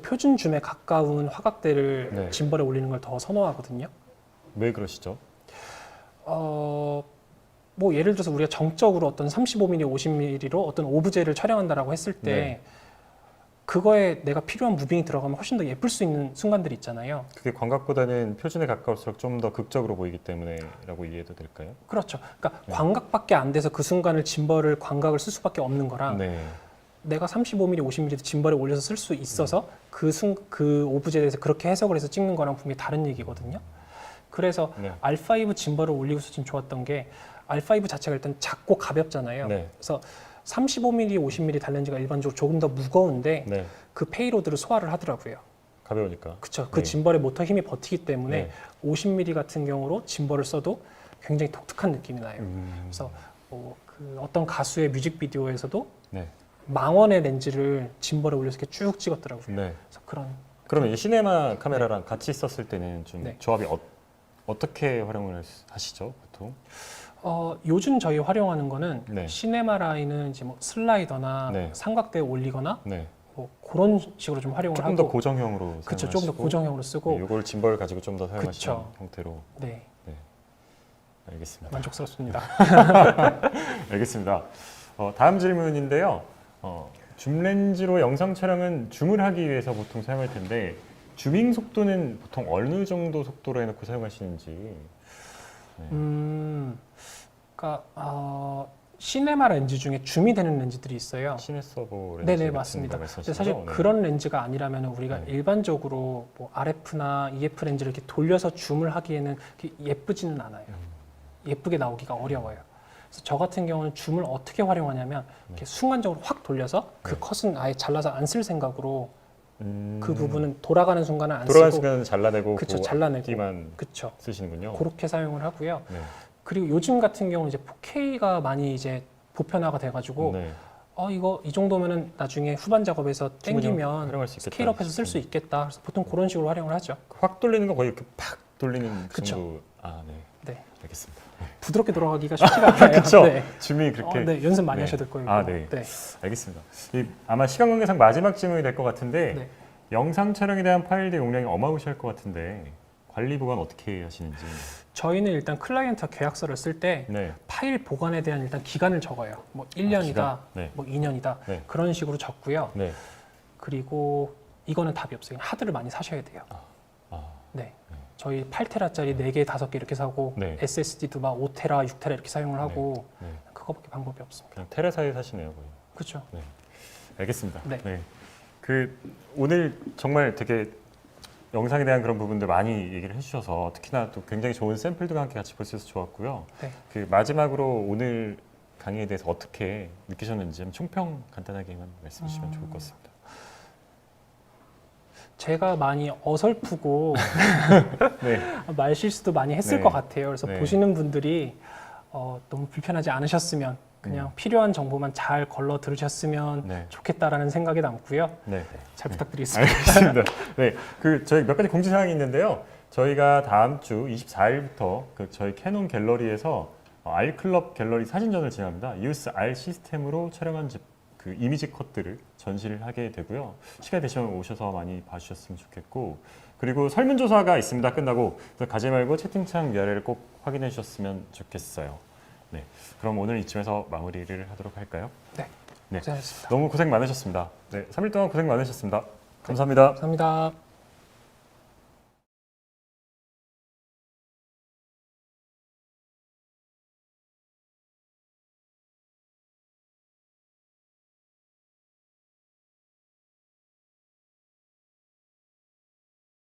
표준 줌에 가까운 화각대를 네. 짐벌에 올리는 걸 더 선호하거든요. 왜 그러시죠? 뭐 예를 들어서 우리가 정적으로 어떤 35mm, 50mm로 어떤 오브제를 촬영한다라고 했을 때 네. 그거에 내가 필요한 무빙이 들어가면 훨씬 더 예쁠 수 있는 순간들이 있잖아요. 그게 광각보다는 표준에 가까울수록 좀 더 극적으로 보이기 때문에라고 이해해도 될까요? 그렇죠. 그러니까 네. 광각밖에 안 돼서 그 순간을 짐벌을 광각을 쓸 수밖에 없는 거랑 네, 내가 35mm, 50mm도 짐벌에 올려서 쓸 수 있어서 그 오브제에 대해서 그렇게 해석을 해서 찍는 거랑 분명히 다른 얘기거든요. 그래서 네. R5 짐벌을 올리고서 좀 좋았던 게 R5 자체가 일단 작고 가볍잖아요. 네. 그래서 35mm, 50mm 단렌즈가 일반적으로 조금 더 무거운데 네, 그 페이로드를 소화를 하더라고요. 가벼우니까. 그렇죠. 그 네. 짐벌의 모터 힘이 버티기 때문에 네. 50mm 같은 경우로 짐벌을 써도 굉장히 독특한 느낌이 나요. 음. 그래서 그 어떤 가수의 뮤직비디오에서도 네, 망원의 렌즈를 짐벌에 올려서 이렇게 쭉 찍었더라고요. 네. 그래서 그런 그러면 이 시네마 카메라랑 같이 썼을 때는 좀 네. 조합이 어떻게 활용을 하시죠, 보통? 요즘 저희 활용하는 거는 네. 시네마 라인은 이제 뭐 슬라이더나 네. 삼각대에 올리거나 네. 뭐 그런 식으로 좀 활용을 조금 하고 더 고정형으로 그쵸, 사용하시고 조금 더 고정형으로 쓰고 이걸 짐벌 가지고 좀 더 사용하시는 그쵸. 형태로. 네, 알겠습니다. 만족스럽습니다. 알겠습니다. 다음 질문인데요. 줌 렌즈로 영상 촬영은 줌을 하기 위해서 보통 사용할 텐데 줌밍 속도는 보통 어느 정도 속도로 해놓고 사용하시는지. 그러니까 시네마 렌즈 중에 줌이 되는 렌즈들이 있어요. 시네 서버 렌즈 네네 같은 맞습니다. 거 근데 말씀하시는 사실 거죠? 네. 그런 렌즈가 아니라면 우리가 네. 일반적으로 뭐 RF나 EF 렌즈를 이렇게 돌려서 줌을 하기에는 그렇게 예쁘지는 않아요. 예쁘게 나오기가 어려워요. 그래서 저 같은 경우는 줌을 어떻게 활용하냐면 이렇게 순간적으로 확 돌려서 그 네. 컷은 아예 잘라서 안 쓸 생각으로 음, 그 부분은 돌아가는 순간은 안 돌아가는 쓰고 순간은 잘라내고 그쵸, 그 잘라내고. 앞뒤만 그쵸. 쓰시는군요. 그렇게 사용을 하고요. 네. 그리고 요즘 같은 경우는 이제 4K가 많이 이제 보편화가 돼가지고 네. 이거 이 정도면은 나중에 후반 작업에서 충분히 땡기면 활용할 수 있겠다. 스케일업해서 쓸 수 있겠다. 그래서 보통 그런 식으로 활용을 하죠. 확 돌리는 건 거의 이렇게 팍 돌리는 그쵸. 정도. 아, 네. 네, 알겠습니다. 부드럽게 돌아가기가 쉽지가 않아요. 그렇죠. 네. 줌이 그렇게. 네, 연습 많이 네. 하셔야 될 거예요. 아, 네. 네. 알겠습니다. 아마 시간 관계상 마지막 질문이 될 것 같은데 네. 영상 촬영에 대한 파일들 용량이 어마무시할 것 같은데 관리 보관 어떻게 하시는지. 저희는 일단 클라이언트 계약서를 쓸 때 네. 파일 보관에 대한 일단 기간을 적어요. 뭐 1년이다, 기간? 네. 뭐 2년이다 네. 그런 식으로 적고요. 네. 그리고 이거는 답이 없어요. 하드를 많이 사셔야 돼요. 아, 네. 저희 8테라짜리 4개, 5개 이렇게 사고 네. SSD도 막 5테라, 6테라 이렇게 사용을 하고 네. 그거밖에 방법이 없습니다. 그냥 테레사에 사시네요, 거의. 그렇죠. 알겠습니다. 네. 오늘 정말 되게 영상에 대한 그런 부분들 많이 얘기를 해주셔서 특히나 또 굉장히 좋은 샘플도 함께 같이 볼 수 있어서 좋았고요. 네. 마지막으로 오늘 강의에 대해서 어떻게 느끼셨는지 총평 간단하게만 말씀해 주시면 좋을 것 같습니다. 제가 많이 어설프고 네. 말 실수도 많이 했을 네. 것 같아요. 그래서 네. 보시는 분들이 너무 불편하지 않으셨으면 그냥 필요한 정보만 잘 걸러 들으셨으면 네. 좋겠다라는 생각이 남고요. 네. 잘 부탁드리겠습니다. 알겠습니다. 네, 저희 몇 가지 공지사항이 있는데요. 저희가 다음 주 24일부터 저희 캐논 갤러리에서 R클럽 갤러리 사진전을 진행합니다. EOS R 시스템으로 촬영한 그 이미지 컷들을 전시를 하게 되고요. 시간 되시면 오셔서 많이 봐주셨으면 좋겠고, 그리고 설문조사가 있습니다. 끝나고 그래서 가지 말고 채팅창 위아래를 꼭 확인해 주셨으면 좋겠어요. 네, 그럼 오늘 이쯤에서 마무리를 하도록 할까요? 네. 네. 고생하셨습니다. 너무 고생 많으셨습니다. 네, 3일 동안 고생 많으셨습니다. 감사합니다. 감사합니다.